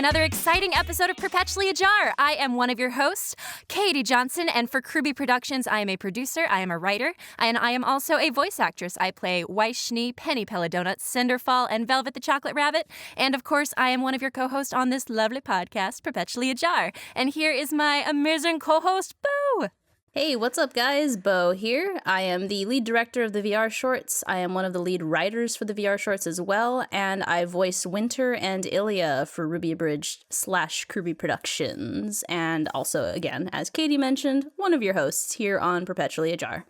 another exciting episode of Perpetually Ajar. I am one of your hosts, Katy Johnson, and for KRWBY Productions, I am a producer, I am a writer, and I am also a voice actress. I play Weiss, Penny Peladonut, Cinderfall, and Velvet the Chocolate Rabbit, and of course, I am one of your co-hosts on this lovely podcast, Perpetually Ajar. And here is my amazing co-host, Beau. Hey, what's up, guys? Beau here. I am the lead director of the VR shorts. I am one of the lead writers for the VR shorts as well, and I voice Winter and Ilya for RWBY Abridged / KRWBY Productions. And also, again, as Katy mentioned, one of your hosts here on Perpetually Ajar.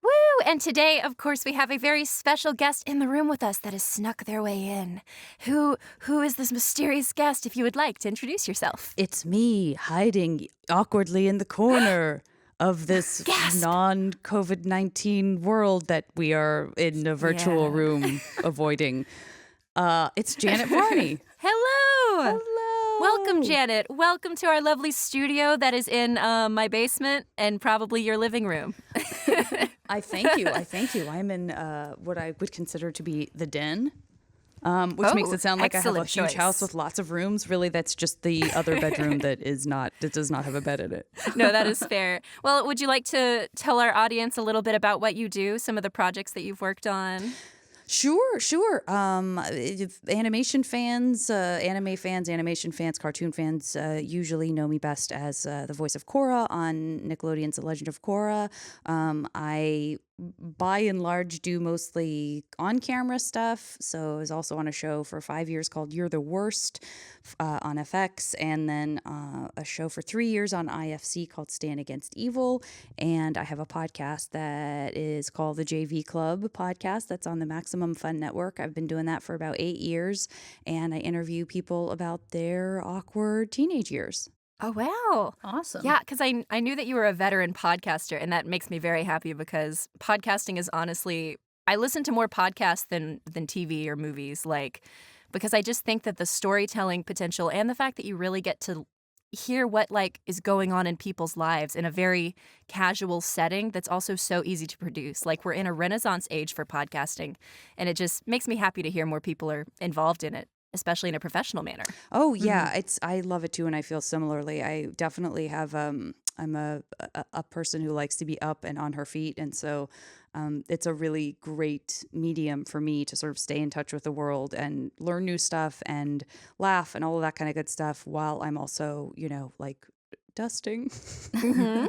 Woo! And today, of course, we have a very special guest in the room with us that has snuck their way in. Who is this mysterious guest, if you would like to introduce yourself? It's me, hiding awkwardly in the corner of this non-COVID-19 world that we are in a virtual room avoiding. It's Janet Varney. Hello! Hello! Welcome, Janet. Welcome to our lovely studio that is in my basement and probably your living room. I thank you. I'm in what I would consider to be the den. Which makes it sound like I have a huge house with lots of rooms. Really, that's just the other bedroom that does not have a bed in it. No, that is fair. Well, would you like to tell our audience a little bit about what you do, some of the projects that you've worked on? Sure. Animation fans, animation fans, cartoon fans usually know me best as the voice of Korra on Nickelodeon's The Legend of Korra. I, by and large, do mostly on-camera stuff. So I was also on a show for 5 years called You're the Worst on FX, and then a show for 3 years on IFC called Stand Against Evil. And I have a podcast that is called the JV Club podcast that's on the Maximum Fun Network. I've been doing that for about 8 years, and I interview people about their awkward teenage years. Oh, wow. Awesome. Yeah, because I knew that you were a veteran podcaster, and that makes me very happy because podcasting is honestly, I listen to more podcasts than TV or movies, because I just think that the storytelling potential and the fact that you really get to hear what is going on in people's lives in a very casual setting that's also so easy to produce. We're in a renaissance age for podcasting, and it just makes me happy to hear more people are involved in it, especially in a professional manner. Oh yeah, I love it too, and I feel similarly. I definitely have I'm a person who likes to be up and on her feet, and so it's a really great medium for me to sort of stay in touch with the world and learn new stuff and laugh and all of that kind of good stuff while I'm also, dusting. Mm-hmm.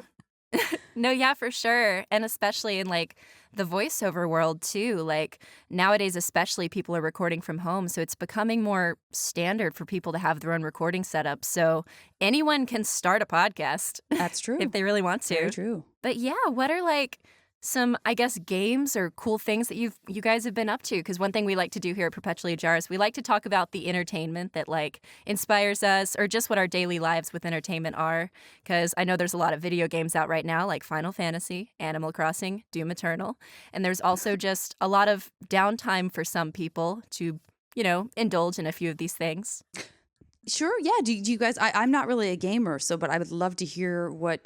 No, yeah, for sure. And especially in the voiceover world too. Nowadays, especially, people are recording from home. So it's becoming more standard for people to have their own recording setup. So anyone can start a podcast. That's true. If they really want to. Very true. But yeah, what are some, I guess, games or cool things that you guys have been up to? Because one thing we like to do here at Perpetually Ajar is we like to talk about the entertainment that inspires us, or just what our daily lives with entertainment are. Because I know there's a lot of video games out right now, like Final Fantasy, Animal Crossing, Doom Eternal, and there's also just a lot of downtime for some people to, indulge in a few of these things. Sure, yeah. Do you guys? I'm not really a gamer, but I would love to hear what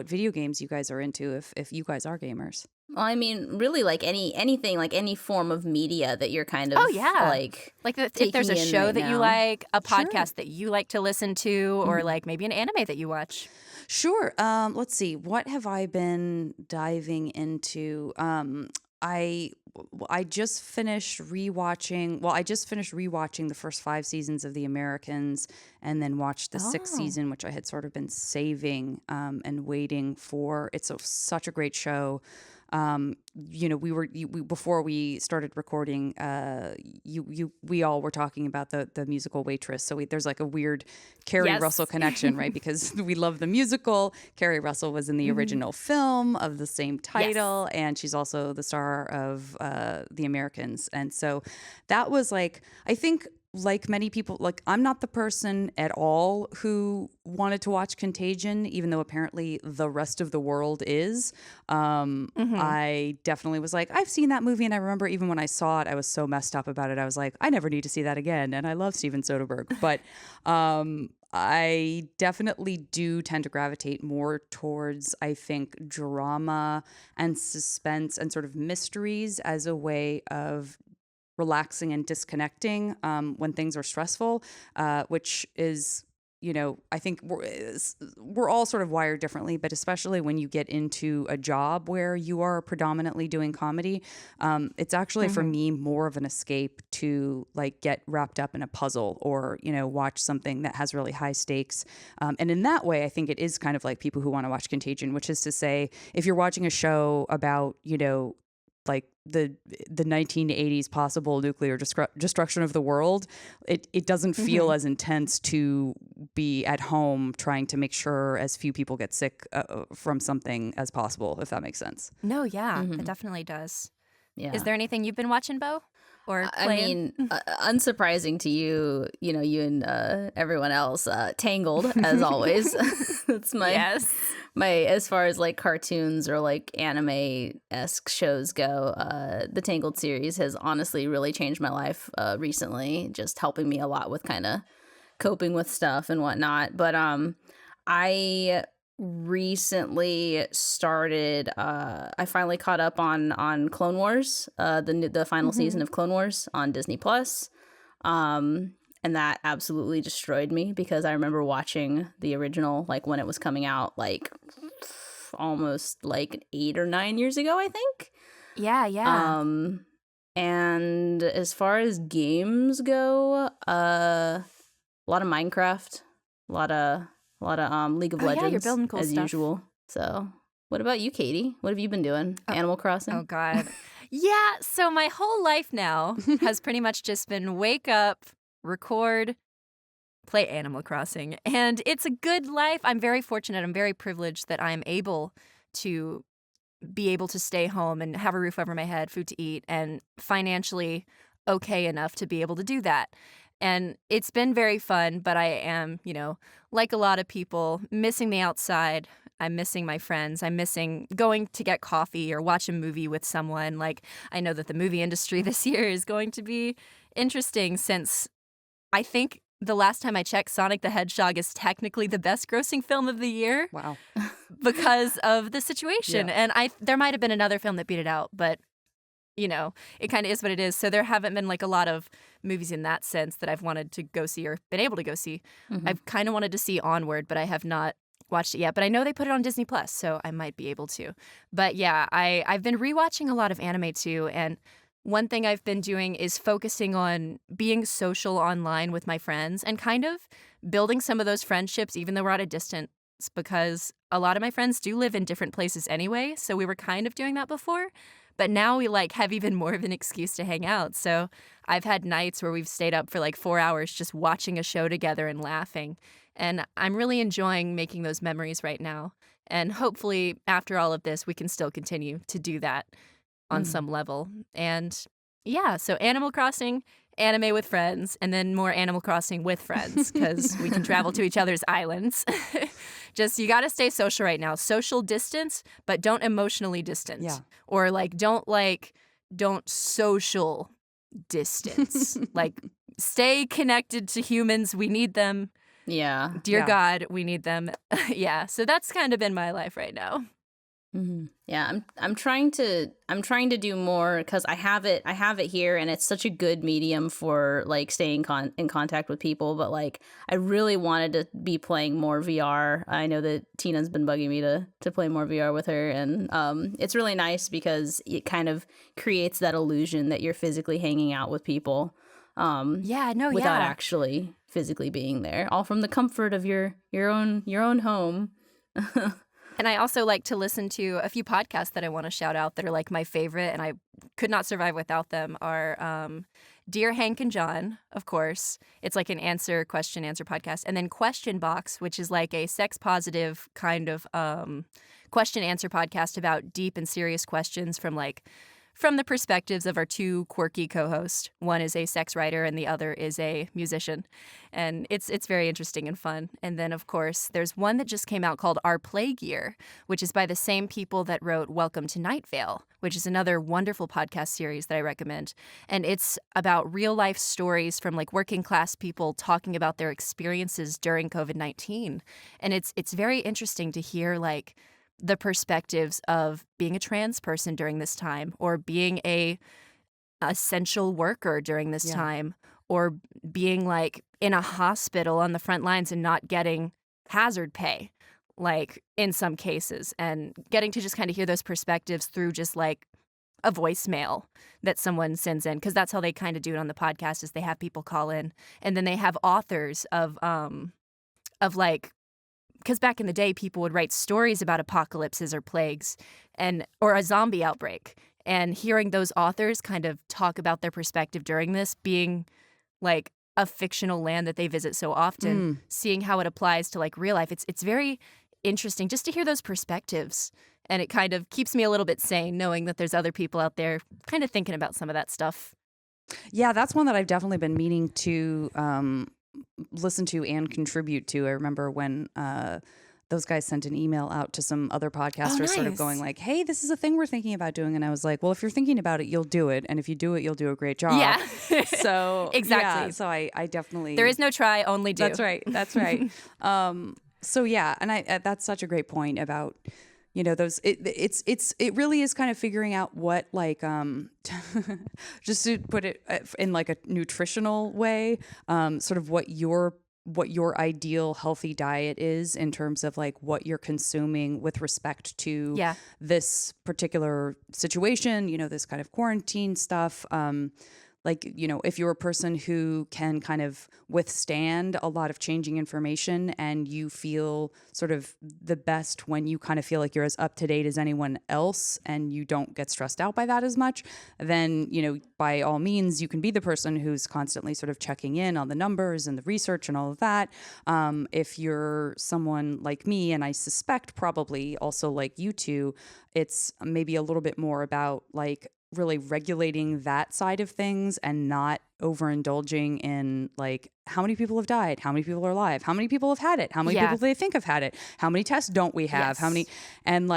video games you guys are into if you guys are gamers. Well, I mean, really, anything, any form of media that you're kind of, if there's a show that you like, a podcast Sure. that you like to listen to, or maybe an anime that you watch. Sure. Let's see. What have I been diving into? I just finished rewatching. Well, I just finished rewatching the first 5 seasons of The Americans, and then watched the 6th season, which I had sort of been saving and waiting for. It's such a great show. We before we started recording, we all were talking about the musical Waitress. So there's a weird Carrie Russell connection, right? Because we love the musical. Carrie Russell was in the original film of the same title, and she's also the star of The Americans. And so that was I think, like many people, I'm not the person at all who wanted to watch Contagion, even though apparently the rest of the world is. I definitely was I've seen that movie, and I remember even when I saw it, I was so messed up about it. I was I never need to see that again. And I love Steven Soderbergh, but I definitely do tend to gravitate more towards, I think, drama and suspense and sort of mysteries as a way of relaxing and disconnecting when things are stressful, which is, I think we're all sort of wired differently, but especially when you get into a job where you are predominantly doing comedy, it's actually for me more of an escape to like get wrapped up in a puzzle or, watch something that has really high stakes. And in that way, I think it is kind of like people who want to watch Contagion, which is to say, if you're watching a show about, like the 1980s possible nuclear destruction of the world, it doesn't feel as intense to be at home trying to make sure as few people get sick from something as possible, if that makes sense. No, yeah, it definitely does. Yeah. Is there anything you've been watching, Beau? Or I playing? mean, unsurprising to you, you and everyone else, Tangled, as always. That's my as far as like cartoons or like anime-esque shows go, the Tangled series has honestly really changed my life recently, just helping me a lot with kind of coping with stuff and whatnot. But I recently started I finally caught up on Clone Wars, the final season of Clone Wars on Disney Plus, and that absolutely destroyed me because I remember watching the original like when it was coming out, like almost like 8 or 9 years ago, I think. Yeah. And as far as games go, a lot of Minecraft, a lot of League of Legends, you're building cool as stuff. usual. So, what about you, Katie? What have you been doing? Animal Crossing? Oh, God. Yeah, so my whole life now has pretty much just been wake up, record, play Animal Crossing. And it's a good life. I'm very fortunate. I'm very privileged that I'm able to be able to stay home and have a roof over my head, food to eat, and financially okay enough to be able to do that. And it's been very fun, but I am, like a lot of people, missing the outside. I'm missing my friends. I'm missing going to get coffee or watch a movie with someone. Like, I know that the movie industry this year is going to be interesting since I think the last time I checked, Sonic the Hedgehog is technically the best grossing film of the year. Wow. Because of the situation. Yeah. And there might have been another film that beat it out, but it kind of is what it is. So there haven't been like a lot of movies in that sense that I've wanted to go see or been able to go see. I've kind of wanted to see Onward, but I have not watched it yet. But I know they put it on Disney Plus, so I might be able to. But yeah, I've been rewatching a lot of anime too. And one thing I've been doing is focusing on being social online with my friends and kind of building some of those friendships, even though we're at a distance, because a lot of my friends do live in different places anyway. So we were kind of doing that before. But now we like have even more of an excuse to hang out. So I've had nights where we've stayed up for like 4 hours just watching a show together and laughing. And I'm really enjoying making those memories right now. And hopefully after all of this, we can still continue to do that on some level. And yeah, so Animal Crossing, anime with friends, and then more Animal Crossing with friends because we can travel to each other's islands. Just, you got to stay social right now. Social distance, but don't emotionally distance. Yeah. Or don't social distance. Like, stay connected to humans. We need them. Yeah. Dear God, we need them. Yeah. So that's kind of been my life right now. Yeah, I'm trying to do more because I have it here, and it's such a good medium for like staying in contact with people. But like, I really wanted to be playing more VR. I know that Tina's been bugging me to play more VR with her, and it's really nice because it kind of creates that illusion that you're physically hanging out with people. Without actually physically being there, all from the comfort of your own home. And I also like to listen to a few podcasts that I want to shout out that are like my favorite, and I could not survive without them, are Dear Hank and John, of course. It's like an question answer podcast. And then Question Box, which is like a sex positive kind of question answer podcast about deep and serious questions from the perspectives of our two quirky co-hosts. One is a sex writer and the other is a musician. And it's very interesting and fun. And then, of course, there's one that just came out called Our Plague Year, which is by the same people that wrote Welcome to Night Vale, which is another wonderful podcast series that I recommend. And it's about real life stories from like working class people talking about their experiences during COVID-19. And it's very interesting to hear like the perspectives of being a trans person during this time, or being a essential worker during this time, or being like in a hospital on the front lines and not getting hazard pay, like in some cases, and getting to just kind of hear those perspectives through just like a voicemail that someone sends in, because that's how they kind of do it on the podcast, is they have people call in, and then they have authors of like, because back in the day people would write stories about apocalypses or plagues or a zombie outbreak, and hearing those authors kind of talk about their perspective during this, being like a fictional land that they visit so often, seeing how it applies to like real life, it's very interesting just to hear those perspectives. And it kind of keeps me a little bit sane knowing that there's other people out there kind of thinking about some of that stuff. Yeah, that's one that I've definitely been meaning to listen to and contribute to. I remember when those guys sent an email out to some other podcasters sort of going like, hey, this is a thing we're thinking about doing. And I was like, well, if you're thinking about it, you'll do it. And if you do it, you'll do a great job. Yeah. So exactly. Yeah, so I definitely... There is no try, only do. That's right. That's right. So yeah, and that's such a great point about... those it really is kind of figuring out what, like, just to put it in like a nutritional way, sort of what your ideal healthy diet is in terms of like what you're consuming with respect to this particular situation, this kind of quarantine stuff. Like, if you're a person who can kind of withstand a lot of changing information and you feel sort of the best when you kind of feel like you're as up to date as anyone else and you don't get stressed out by that as much, then, by all means, you can be the person who's constantly sort of checking in on the numbers and the research and all of that. If you're someone like me, and I suspect probably also like you two, it's maybe a little bit more about like really regulating that side of things and not overindulging in like how many people have died, how many people are alive, how many people have had it, how many people they think have had it, how many tests don't we have, how many, and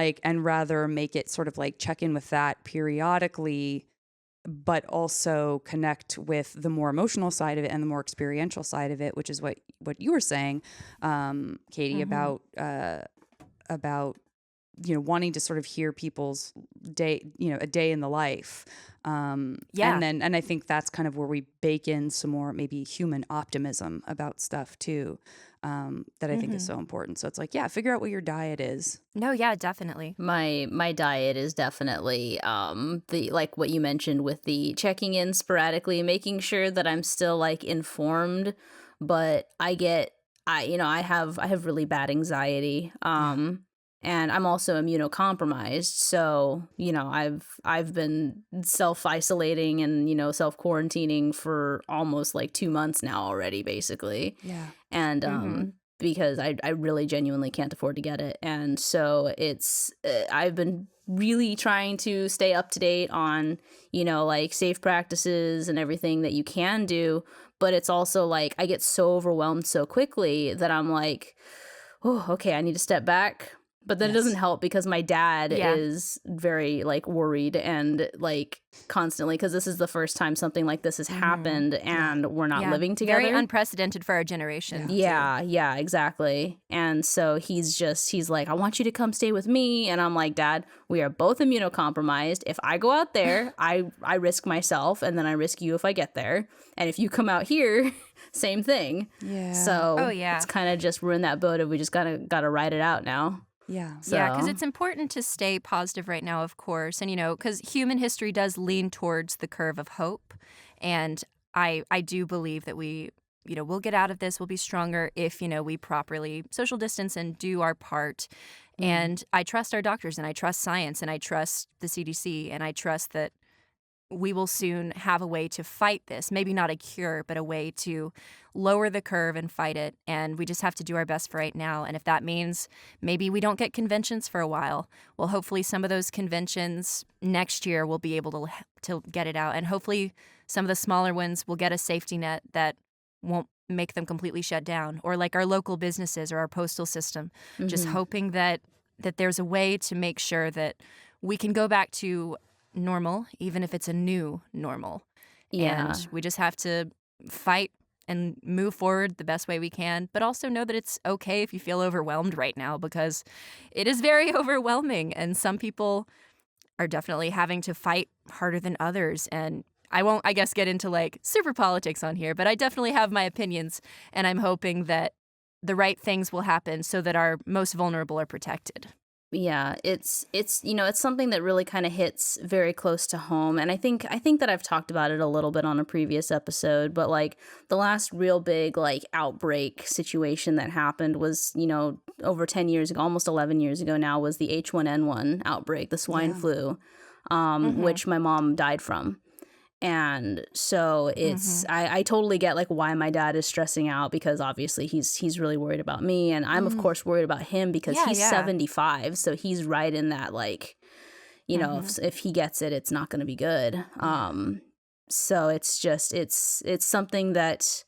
rather make it sort of like check in with that periodically, but also connect with the more emotional side of it and the more experiential side of it, which is what you were saying, Katy, about wanting to sort of hear people's day, a day in the life. And I think that's kind of where we bake in some more maybe human optimism about stuff too, that I think is so important. So it's like, figure out what your diet is. No, yeah, definitely. My diet is definitely the, like what you mentioned with the checking in sporadically, making sure that I'm still like informed, but I have really bad anxiety. And I'm also immunocompromised, so I've been self-isolating and self-quarantining for almost like 2 months now already, basically. Yeah. And because I really genuinely can't afford to get it, and so it's I've been really trying to stay up to date on like safe practices and everything that you can do, but it's also like I get so overwhelmed so quickly that I'm like, oh, okay, I need to step back. But then it doesn't help because my dad is very like worried and like constantly, because this is the first time something like this has happened and we're not living together. Very unprecedented for our generation. Yeah, exactly. And so he's like, I want you to come stay with me. And I'm like, Dad, we are both immunocompromised. If I go out there, I risk myself, and then I risk you if I get there. And if you come out here, same thing. Yeah. So it's kind of just, we're in that boat of we just gotta ride it out now. Yeah. Yeah, because it's important to stay positive right now, of course. And, because human history does lean towards the curve of hope. And I do believe that we'll get out of this, we'll be stronger if, we properly social distance and do our part. And I trust our doctors, and I trust science, and I trust the CDC, and I trust that we will soon have a way to fight this. Maybe not a cure, but a way to lower the curve and fight it. And we just have to do our best for right now. And if that means maybe we don't get conventions for a while, well, hopefully some of those conventions next year will be able to get it out. And hopefully some of the smaller ones will get a safety net that won't make them completely shut down, or like our local businesses or our postal system. Just hoping that there's a way to make sure that we can go back to normal, even if it's a new normal. And we just have to fight and move forward the best way we can, but also know that it's okay if you feel overwhelmed right now, because it is very overwhelming, and some people are definitely having to fight harder than others. And I won't, I guess, get into like super politics on here, but I definitely have my opinions, and I'm hoping that the right things will happen so that our most vulnerable are protected. Yeah, it's it's something that really kind of hits very close to home, and I think that I've talked about it a little bit on a previous episode, but like the last real big like outbreak situation that happened was, over 10 years ago, almost 11 years ago now, was the H1N1 outbreak, the swine flu, which my mom died from. And so it's I totally get like why my dad is stressing out, because obviously he's really worried about me, and I'm of course worried about him because he's 75, so he's right in that like, if he gets it, it's not going to be good. So it's just it's something that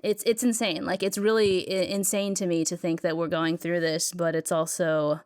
it's insane. Like it's really insane to me to think that we're going through this, but it's also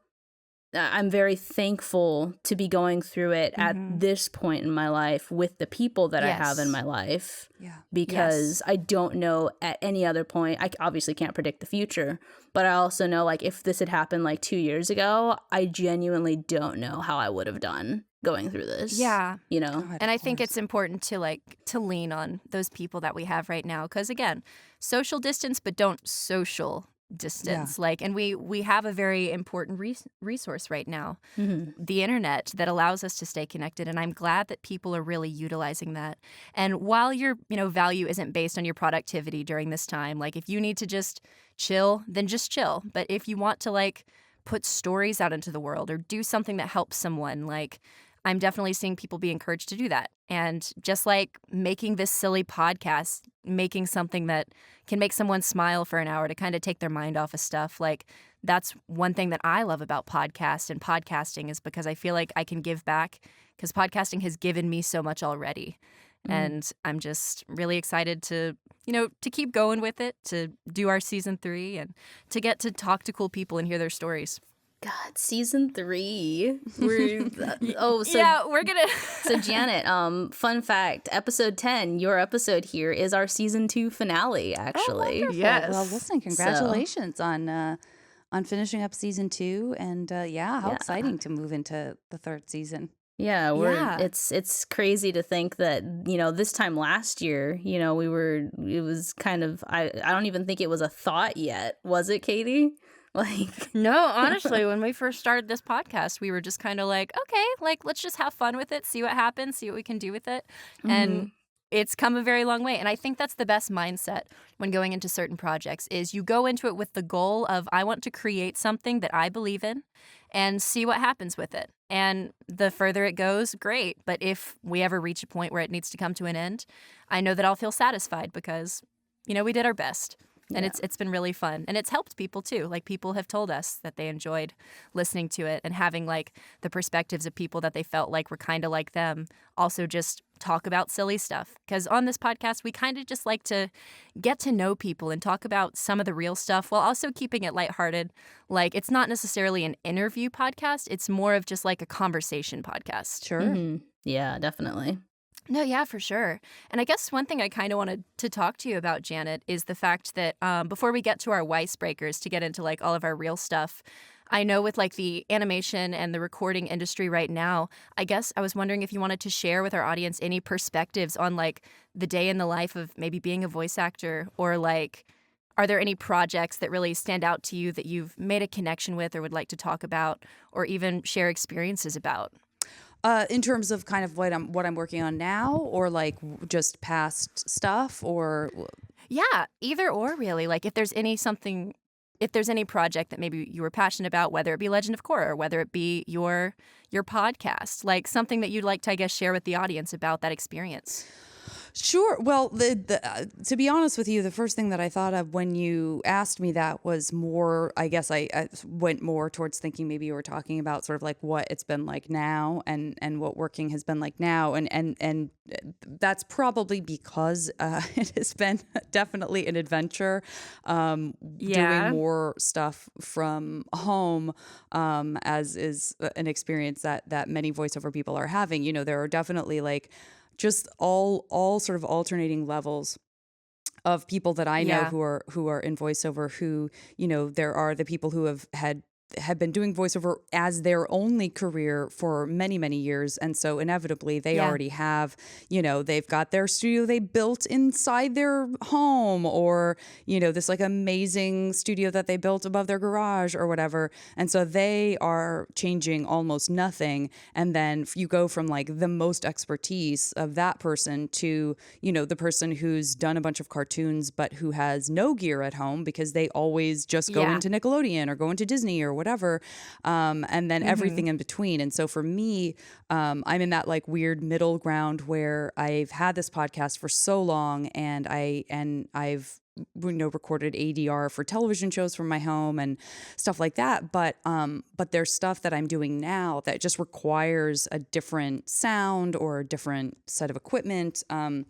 I'm very thankful to be going through it at this point in my life with the people that I have in my life. Yeah. Because I don't know at any other point. I obviously can't predict the future, but I also know like if this had happened like 2 years ago, I genuinely don't know how I would have done going through this. Yeah. God, And I think it's important to lean on those people that we have right now, because again, social distance, but don't social distance. Like, and we have a very important resource right now, the internet, that allows us to stay connected, and I'm glad that people are really utilizing that. And while your value isn't based on your productivity during this time, like if you need to just chill, then just chill. But if you want to like put stories out into the world or do something that helps someone, like I'm definitely seeing people be encouraged to do that. And just like making this silly podcast, making something that can make someone smile for an hour to kind of take their mind off of stuff, like that's one thing that I love about podcast and podcasting, is because I feel like I can give back, because podcasting has given me so much already. And I'm just really excited to keep going with it, to do our season 3 and to get to talk to cool people and hear their stories. God, season 3. We're gonna. So Janet, fun fact: episode 10, your episode here, is our season 2 finale. Actually, yes. Well, listen, congratulations on finishing up season 2, and how exciting to move into the 3rd season. Yeah, it's crazy to think that, this time last year, it was kind of, I don't even think it was a thought yet, was it, Katy? Like, no, honestly, when we first started this podcast, we were just kind of like, okay, like let's just have fun with it, see what happens, see what we can do with it. And it's come a very long way. And I think that's the best mindset when going into certain projects, is you go into it with the goal of, I want to create something that I believe in and see what happens with it. And the further it goes, great. But if we ever reach a point where it needs to come to an end, I know that I'll feel satisfied because, we did our best. And it's been really fun. And it's helped people too. Like people have told us that they enjoyed listening to it and having like the perspectives of people that they felt like were kind of like them. Also just talk about silly stuff. Because on this podcast, we kind of just like to get to know people and talk about some of the real stuff while also keeping it lighthearted. Like it's not necessarily an interview podcast. It's more of just like a conversation podcast. Sure. Yeah, definitely. No, yeah, for sure. And I guess one thing I kind of wanted to talk to you about, Janet, is the fact that before we get to our Weiss Breakers, to get into like all of our real stuff, I know with like the animation and the recording industry right now, I guess I was wondering if you wanted to share with our audience any perspectives on like the day in the life of maybe being a voice actor, or like, are there any projects that really stand out to you that you've made a connection with or would like to talk about or even share experiences about? In terms of kind of what I'm working on now, or like just past stuff, or yeah, either or really. Like if there's any project that maybe you were passionate about, whether it be Legend of Korra or whether it be your podcast, like something that you'd like to, I guess, share with the audience about that experience. Sure. Well, to be honest with you, the first thing that I thought of when you asked me that was more, I guess I went more towards thinking maybe you were talking about sort of like what it's been like now and what working has been like now. And that's probably because it has been definitely an adventure, doing more stuff from home, as is an experience that many voiceover people are having. There are definitely like just all sort of alternating levels of people that I know who are in voiceover, who, there are the people who have had have been doing voiceover as their only career for many, many years. And so inevitably they already have, they've got their studio they built inside their home, or, this like amazing studio that they built above their garage or whatever. And so they are changing almost nothing. And then you go from like the most expertise of that person to, the person who's done a bunch of cartoons, but who has no gear at home because they always just go into Nickelodeon or go into Disney or whatever. And then everything in between. And so for me, I'm in that like weird middle ground where I've had this podcast for so long, and I've recorded ADR for television shows from my home and stuff like that. But there's stuff that I'm doing now that just requires a different sound or a different set of equipment. And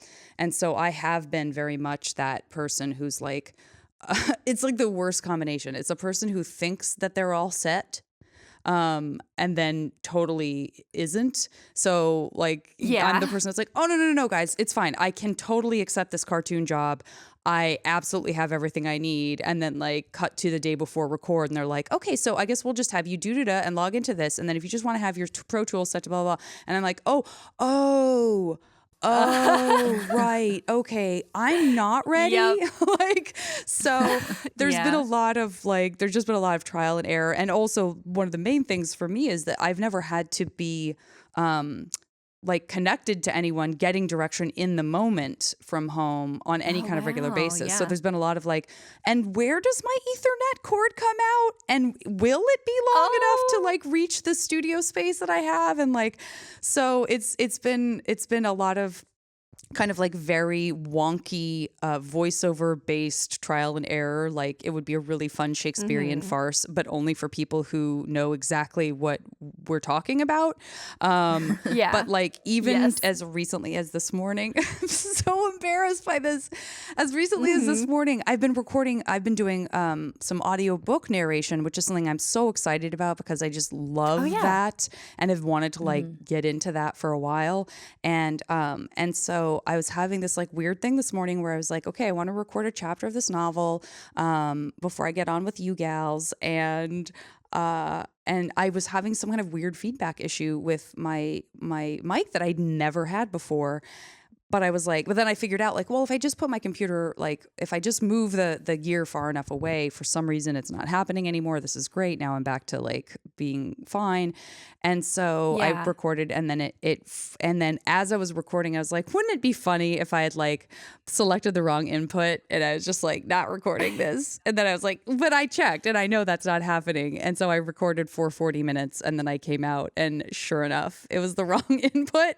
so I have been very much that person who's like, it's like the worst combination. It's a person who thinks that they're all set, and then totally isn't. So like, I'm the person that's like, oh, no, guys, it's fine. I can totally accept this cartoon job. I absolutely have everything I need. And then like cut to the day before record, and they're like, okay, so I guess we'll just have you do and log into this. And then if you just want to have your Pro Tools set to blah, blah, blah. And I'm like, oh, right. Okay. I'm not ready. Like, so there's been a lot of there's just been a lot of trial and error. And also one of the main things for me is that I've never had to be, connected to anyone getting direction in the moment from home on any kind of regular basis. So there's been a lot of and where does my Ethernet cord come out? And will it be long enough to reach the studio space that I have? And so it's been a lot of kind of very wonky voiceover based trial and error. Like it would be a really fun Shakespearean farce, but only for people who know exactly what we're talking about. But even as recently as this morning, I'm so embarrassed by this. As recently as this morning, I've been doing some audiobook narration, which is something I'm so excited about because I just love that and have wanted to get into that for a while. And so I was having this weird thing this morning where I was like, okay, I want to record a chapter of this novel before I get on with you gals. And I was having some kind of weird feedback issue with my mic that I'd never had before. But I was but then I figured out well, if I just put my computer, if I just move the gear far enough away, for some reason it's not happening anymore. This is great. Now I'm back to being fine. And so I recorded, and then and then as I was recording, I was like, wouldn't it be funny if I had selected the wrong input and I was just not recording this? And then I was like, but I checked and I know that's not happening. And so I recorded for 40 minutes and then I came out, and sure enough, it was the wrong input.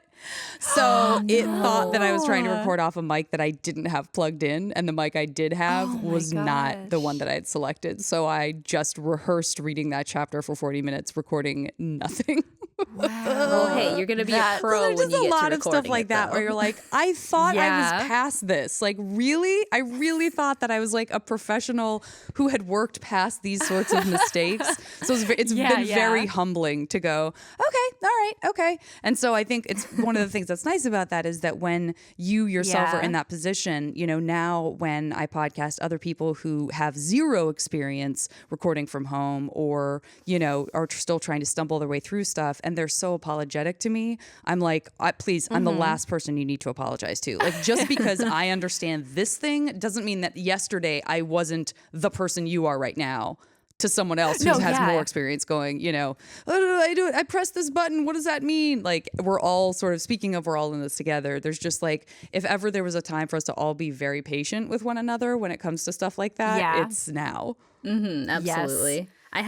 So it thought that I was trying to record off a mic that I didn't have plugged in, and the mic I did have was not the one that I had selected. So I just rehearsed reading that chapter for 40 minutes, recording nothing. Wow. Well, hey, you're gonna be a pro when you get to recording. There's just a lot of stuff like that where you're I thought I was past this. Really? I really thought that I was a professional who had worked past these sorts of mistakes. So it's been very humbling to go, okay, all right, okay. And so I think it's one of the things that's nice about that is that when you yourself are in that position, now when I podcast other people who have zero experience recording from home or, are still trying to stumble their way through stuff, and they're so apologetic to me, I'm please, I'm the last person you need to apologize to. Just because I understand this thing doesn't mean that yesterday I wasn't the person you are right now to someone else who has more experience going, oh, I do it. I press this button. What does that mean? We're all sort of, speaking of, we're all in this together. There's just if ever there was a time for us to all be very patient with one another when it comes to stuff like that, it's now. Absolutely. Yes. I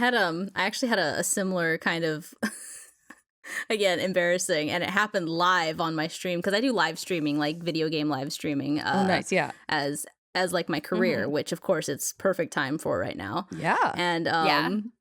actually had a similar kind of again, embarrassing, and it happened live on my stream because I do live streaming, video game live streaming. Nice, yeah. As my career, which of course it's perfect time for right now. Yeah. And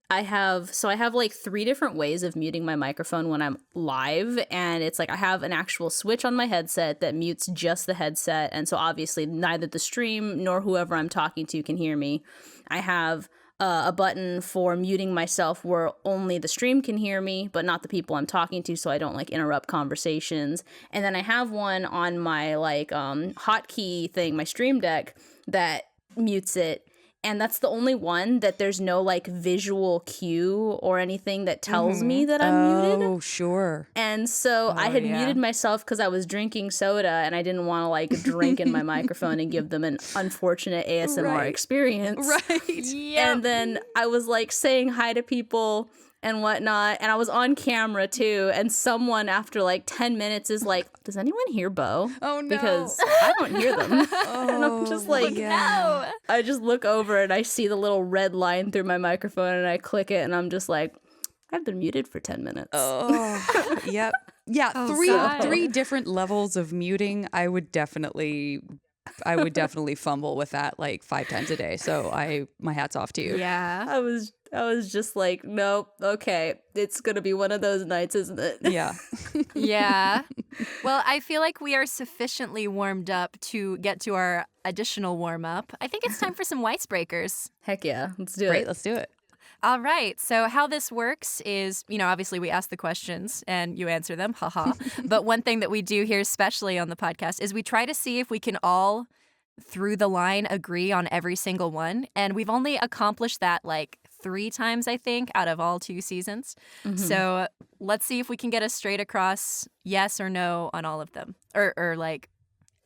I have 3 different ways of muting my microphone when I'm live, and it's I have an actual switch on my headset that mutes just the headset, and so obviously neither the stream nor whoever I'm talking to can hear me. I have a button for muting myself where only the stream can hear me, but not the people I'm talking to, so I don't interrupt conversations. And then I have one on my hotkey thing, my stream deck, that mutes it And that's the only one that there's no like visual cue or anything that tells me that I'm muted. Oh, sure. And so I had muted myself because I was drinking soda and I didn't want to like drink in my microphone and give them an unfortunate ASMR experience. Right. Yep. And then I was like saying hi to people and whatnot. And I was on camera too. And someone after like 10 minutes is like, does anyone hear Beau? Oh, no. Because I don't hear them. And I'm just like, No. I just look over and I see the little red line through my microphone and I click it and I'm just like, I've been muted for 10 minutes. Oh, yep. Yeah, three different levels of muting. I would definitely fumble with that like 5 times a day. So my hat's off to you. Yeah. I was just like, nope, okay, it's gonna be one of those nights, isn't it? Yeah. Yeah. Well, I feel like we are sufficiently warmed up to get to our additional warm up. I think it's time for some Weiss Breakers. Heck yeah, let's do Great, it. let's do it. All right. So how this works is, obviously we ask the questions and you answer them. Haha. But one thing that we do here, especially on the podcast, is we try to see if we can all, through the line, agree on every single one. And we've only accomplished that like 3 times, I think, out of all 2 seasons. So let's see if we can get a straight across yes or no on all of them, or like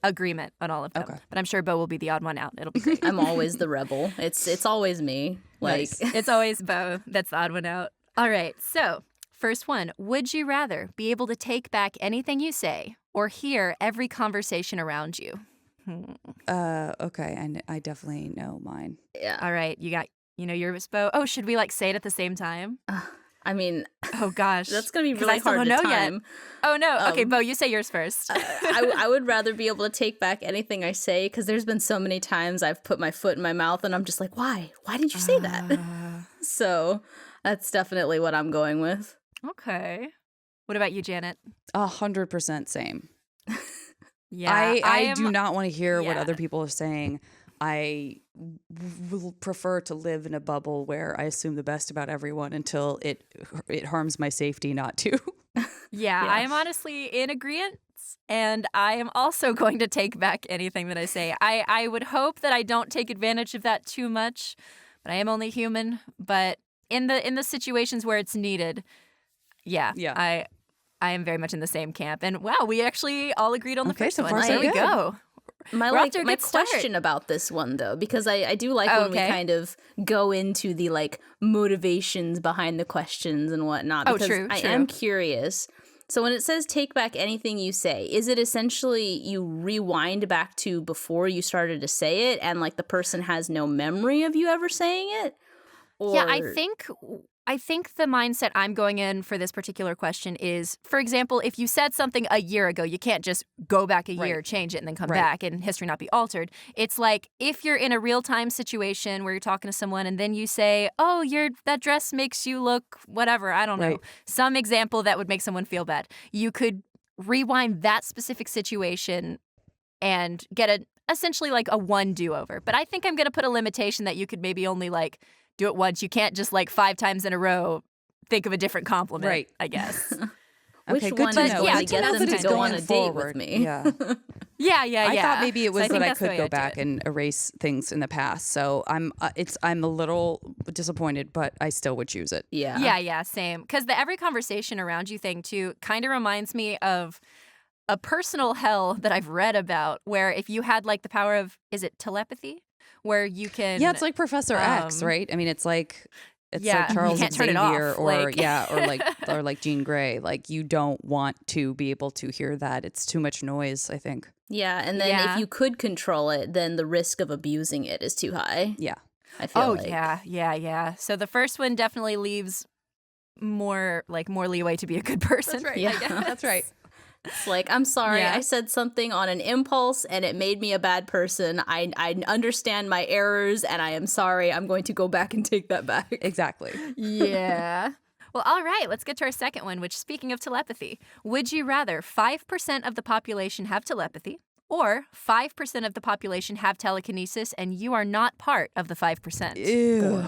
agreement on all of them. Okay. But I'm sure Beau will be the odd one out. It'll be great. I'm always the rebel. It's always me. Like, Nice. It's always Beau that's the odd one out. All right. So first one, would you rather be able to take back anything you say or hear every conversation around you? Okay, and I definitely know mine. yeah. All right. You got, yours, Beau. Oh, should we like say it at the same time? I mean, Oh gosh. that's gonna be 'Cause I really still hard to don't know yet. time. Oh no. Okay, Beau, you say yours first. I would rather be able to take back anything I say because there's been so many times I've put my foot in my mouth and I'm just like, why? Why did you say that? So that's definitely what I'm going with. Okay. What about you, Janet? 100% same. Yeah. I do not want to hear what yeah. other people are saying. I will prefer to live in a bubble where I assume the best about everyone until it harms my safety not to. Yeah, I am honestly in agreement, and I am also going to take back anything that I say. I would hope that I don't take advantage of that too much, but I am only human. But in the situations where it's needed, yeah. I am very much in the same camp. And wow, we actually all agreed on the first so one. far, so There we good. go. My We're off to a my good start. question about this one though, because I do like when we okay. kind of go into the like motivations behind the questions and whatnot. Oh, Because true, I true. am curious. So when it says take back anything you say, is it essentially you rewind back to before you started to say it and like the person has no memory of you ever saying it? Or... Yeah, I think the mindset I'm going in for this particular question is, for example, if you said something a year ago, you can't just go back a year, change it, and then come back and history not be altered. It's like if you're in a real-time situation where you're talking to someone and then you say, oh, that dress makes you look whatever, I don't know, some example that would make someone feel bad. You could rewind that specific situation and get essentially like a one do-over. But I think I'm going to put a limitation that you could maybe only like do it once. You can't just like 5 times in a row think of a different compliment, I guess. Which good one to is know. going Yeah, to to get know them that to it's go on going a date with forward. me? Yeah. Yeah. I thought maybe it was So I that think I that's the could way go I'd do back it. and erase things in the past. So I'm a little disappointed, but I still would choose it. Yeah. Same. Because the every conversation around you thing too kind of reminds me of a personal hell that I've read about where if you had like the power of, is it telepathy? Where you can... Yeah, it's like Professor X, right? I mean, it's like Yeah, you Charles can't turn it Xavier off, or like- or like Jean Grey. Like you don't want to be able to hear that. It's too much noise, I think. Yeah, and then Yeah. if you could control it, then the risk of abusing it is too high. Yeah. I feel Oh, like. yeah. So the first one definitely leaves more leeway to be a good person. That's right. Yeah. That's right. It's like, I'm sorry, Yeah. I said something on an impulse and it made me a bad person. I understand my errors and I am sorry. I'm going to go back and take that back. Exactly. Yeah. Well, all right, let's get to our second one, which, speaking of telepathy, would you rather 5% of the population have telepathy or 5% of the population have telekinesis and you are not part of the 5%? Ew.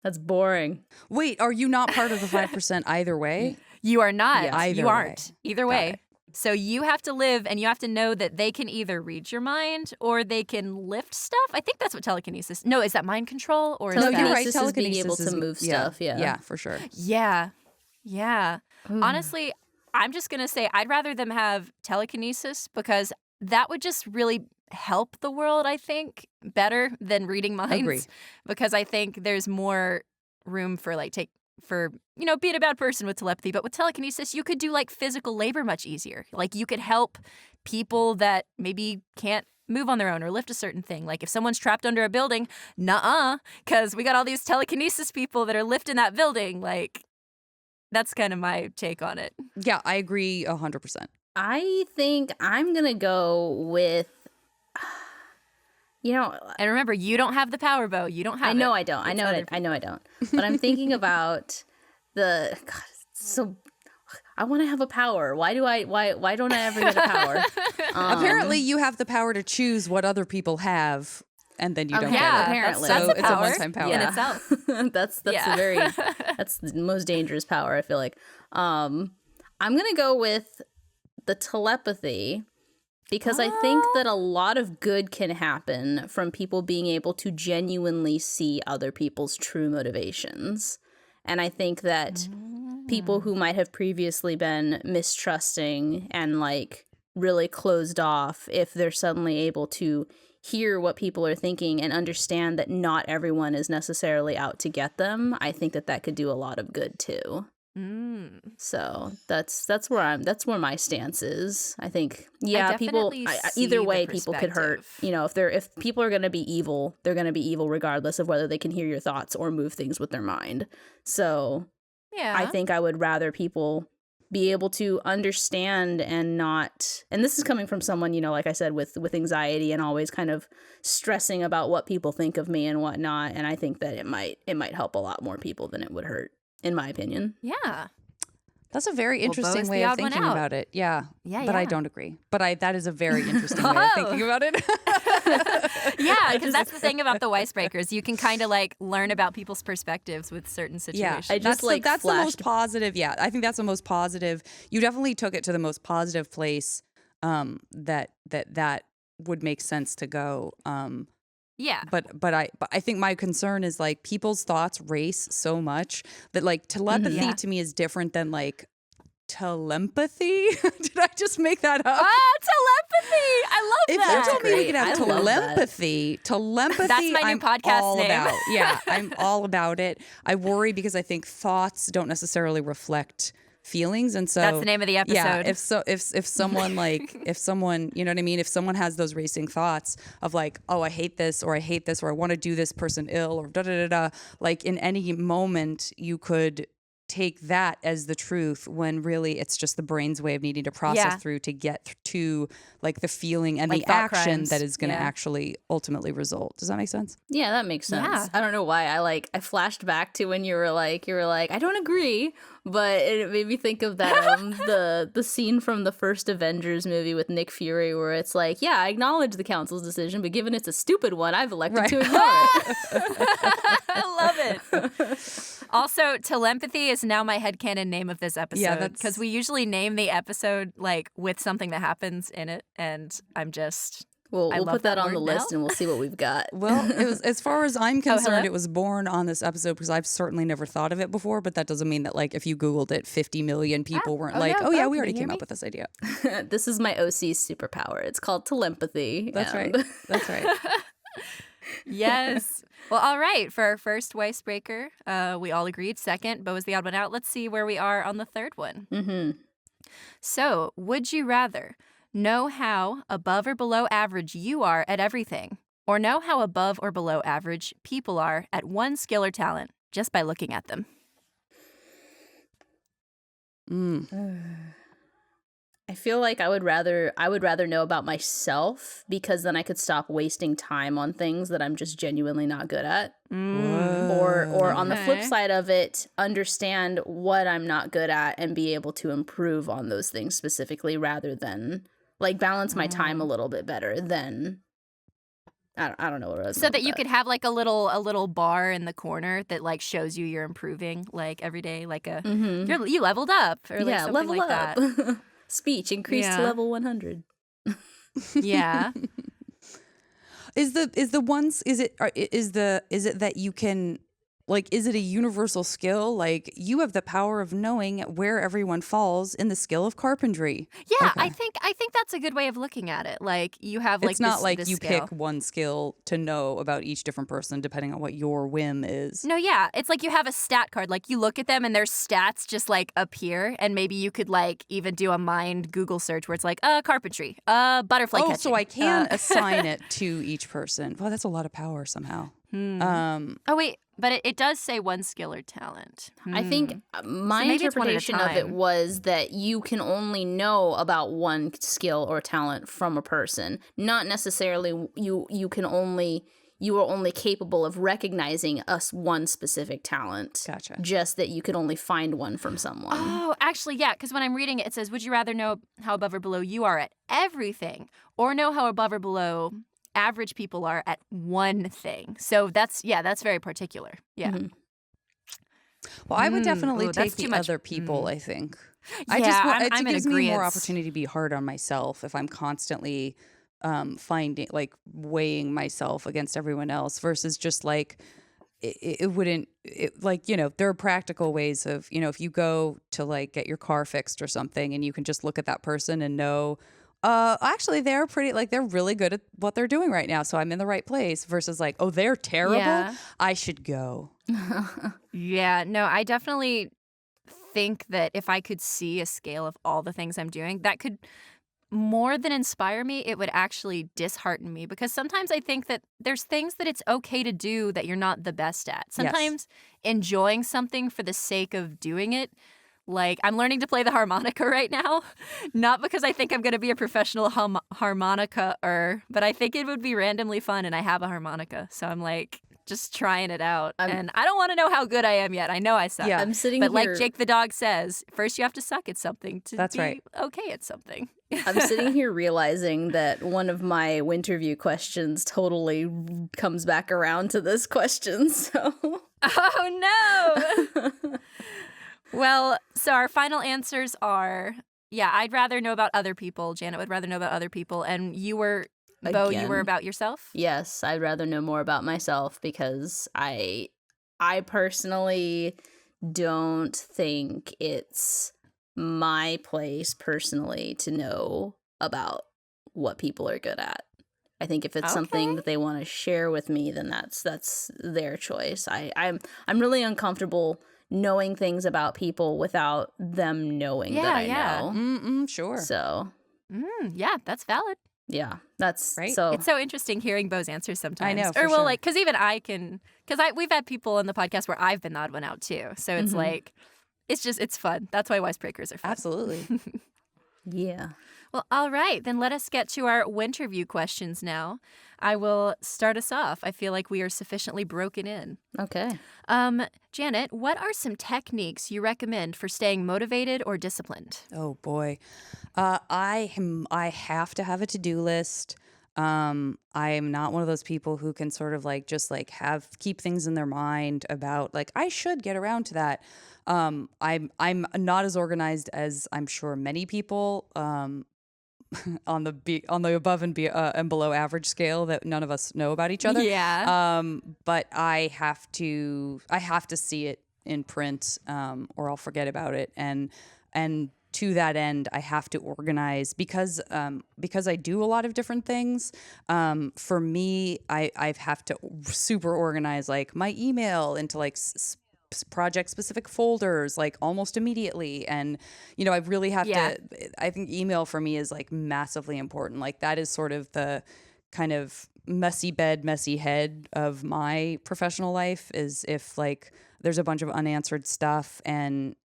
That's boring. Wait, are you not part of the 5% either way? You are not. Yeah. Either you way. aren't. Either way. So you have to live and you have to know that they can either read your mind or they can lift stuff. I think that's what telekinesis. No, is that mind control or is No, that? you're right. Telekinesis is being able to move stuff. Yeah. Yeah, for sure. Yeah. Yeah. Honestly, I'm just going to say I'd rather them have telekinesis because that would just really help the world, I think, better than reading minds. Agree. Because I think there's more room for being a bad person with telepathy. But with telekinesis, you could do like physical labor much easier. Like you could help people that maybe can't move on their own or lift a certain thing. Like if someone's trapped under a building, because we got all these telekinesis people that are lifting that building. Like that's kind of my take on it. Yeah, I agree 100%. I think I'm going to go with, And remember, you don't have the power, Beau. You don't have I know it. I don't. I It's know other it. I know I don't. But I'm thinking about I want to have a power. Why don't I ever get a power? Apparently, you have the power to choose what other people have, and then you don't yeah, get it. apparently. That's So a it's a power one-time power. in itself. that's Yeah. that's the most dangerous power, I feel like. I'm gonna go with the telepathy because I think that a lot of good can happen from people being able to genuinely see other people's true motivations. And I think that people who might have previously been mistrusting and like really closed off, if they're suddenly able to hear what people are thinking and understand that not everyone is necessarily out to get them, I think that could do a lot of good too. So that's where my stance is. I think people either way people could hurt. If people are going to be evil, they're going to be evil regardless of whether they can hear your thoughts or move things with their mind. So I think I would rather people be able to understand and not, and this is coming from someone, like I said, with anxiety and always kind of stressing about what people think of me and whatnot. And I think that it might help a lot more people than it would hurt, in my opinion. Yeah. That's a very interesting Beau's way the of odd one thinking out. about it. Yeah. Yeah, But I yeah. don't agree. But that is a very interesting way of thinking about it. Yeah, because that's the thing about the Weiss Breakers. You can kind of like learn about people's perspectives with certain situations. I just that's the most flashed. positive. Yeah, I think that's the most positive. You definitely took it to the most positive place that would make sense to go. Yeah. But I think my concern is like people's thoughts race so much that like telepathy Yeah. to me is different than like telempathy. Did I just make that up? Telepathy! I love If that. you told me we great. could have I love that. telepathy, That's my new I'm podcast all name. about. Yeah, I'm all about it. I worry because I think thoughts don't necessarily reflect feelings, and so That's the name of the episode. Yeah, if someone like if someone, you know what I mean, if someone has those racing thoughts of like, oh, I hate this or I want to do this person ill or da da da da, like in any moment you could take that as the truth when really it's just the brain's way of needing to process through to get to like the feeling and Like the thought action crimes. that is going to Yeah. actually ultimately result. Does that make sense? Yeah, that makes sense. Yeah. I don't know why I flashed back to when you were like, I don't agree, but it made me think of that the scene from the first Avengers movie with Nick Fury where it's like, yeah, I acknowledge the council's decision, but given it's a stupid one, I've elected to ignore it. I love it. Also, Telempathy is now my headcanon name of this episode. Yeah, that's- because we usually name the episode like with something that happens in it, and I'm just We'll love put that that on the word list now. and we'll see what we've got. Well, it was, as far as I'm concerned, hello? it was born on this episode because I've certainly never thought of it before, but that doesn't mean that like if you Googled it, 50 million people weren't like, yeah, oh yeah, Beau, we can already you hear came me? up with this idea. This is my OC superpower. It's called telepathy. That's and- right. That's right. yes. Well, all right. For our first Weiss Breaker, we all agreed. Second, Beau was the odd one out. Let's see where we are on the third one. Mm-hmm. So, would you rather know how above or below average you are at everything, or know how above or below average people are at one skill or talent just by looking at them? I feel like I would rather know about myself because then I could stop wasting time on things that I'm just genuinely not good at. Or on the flip Okay. side of it, understand what I'm not good at and be able to improve on those things specifically rather than like balance my time a little bit better than I don't know what I was So that you could have like a little bar in the corner that like shows you you're improving like every day, like a you leveled up or like yeah, something level like up. that. Speech increased to level 100. Yeah. Is it that you can, like, is it a universal skill? Like, you have the power of knowing where everyone falls in the skill of carpentry. Yeah, Okay. I think that's a good way of looking at it. Like you have like It's not like this you skill. pick one skill to know about each different person depending on what your whim is. No, yeah. It's like you have a stat card. Like you look at them and their stats just like appear, and maybe you could like even do a mind Google search where it's like carpentry, butterfly catching. So I can assign it to each person. Well, that's a lot of power somehow. Oh wait, but it does say one skill or talent. I think my So maybe it's one at a interpretation of it time. was that you can only know about one skill or talent from a person, not necessarily you are only capable of recognizing one specific talent. Gotcha. Just that you could only find one from someone. Oh, actually, yeah, because when I'm reading it, it says, would you rather know how above or below you are at everything or know how above or below average people are at one thing? So that's very particular. Yeah. Mm-hmm. Well, I would definitely ooh, take that's too the much. other people, I think. Yeah, It I'm in gives me more agreeance. opportunity to be hard on myself if I'm constantly finding, like, weighing myself against everyone else versus just like, like, you know, there are practical ways of, you know, if you go to like get your car fixed or something and you can just look at that person and know, actually they're really good at what they're doing right now, so I'm in the right place versus like, oh, they're terrible. Yeah. I should go. Yeah, no, I definitely think that if I could see a scale of all the things I'm doing, that could more than inspire me, it would actually dishearten me because sometimes I think that there's things that it's okay to do that you're not the best at. Sometimes enjoying something for the sake of doing it, like I'm learning to play the harmonica right now, not because I think I'm going to be a professional harmonica-er, but I think it would be randomly fun and I have a harmonica. So I'm like just trying it out. And I don't want to know how good I am yet. I know I suck. Yeah. I'm sitting But here. like Jake the dog says, first you have to suck at something to That's be right. okay at something. I'm sitting here realizing that one of my Winterview questions totally comes back around to this question. So, Oh no! Well, so our final answers are, yeah, I'd rather know about other people. Janet would rather know about other people. And you were, Beau, you were Again. about yourself? yes, I'd rather know more about myself because I personally don't think it's my place personally to know about what people are good at. I think if it's something Okay. that they want to share with me, then that's their choice. I'm really uncomfortable knowing things about people without them knowing that I know. Sure. So, Yeah, that's valid. yeah, that's Right. so. It's so interesting hearing Beau's answers sometimes. I know, Or for well, sure. like, because even I can, because we've had people on the podcast where I've been the odd one out too. So it's like, it's fun. That's why Weiss Breakers are fun. Absolutely. Yeah. Well, all right, then let us get to our Winterview questions now. I will start us off. I feel like we are sufficiently broken in. Okay. Janet, what are some techniques you recommend for staying motivated or disciplined? Oh boy. I have to have a to-do list. I'm not one of those people who can sort of like just like keep things in their mind about like I should get around to that. I'm not as organized as I'm sure many people on the above and below average scale that none of us know about each other. Yeah. But I have to see it in print, or I'll forget about it. And to that end, I have to organize because I do a lot of different things. For me, I have to super organize like my email into like project specific folders like almost immediately, and you know I really have to. I think email for me is like massively important. Like that is sort of the kind of messy bed, messy head of my professional life, is if like there's a bunch of unanswered stuff and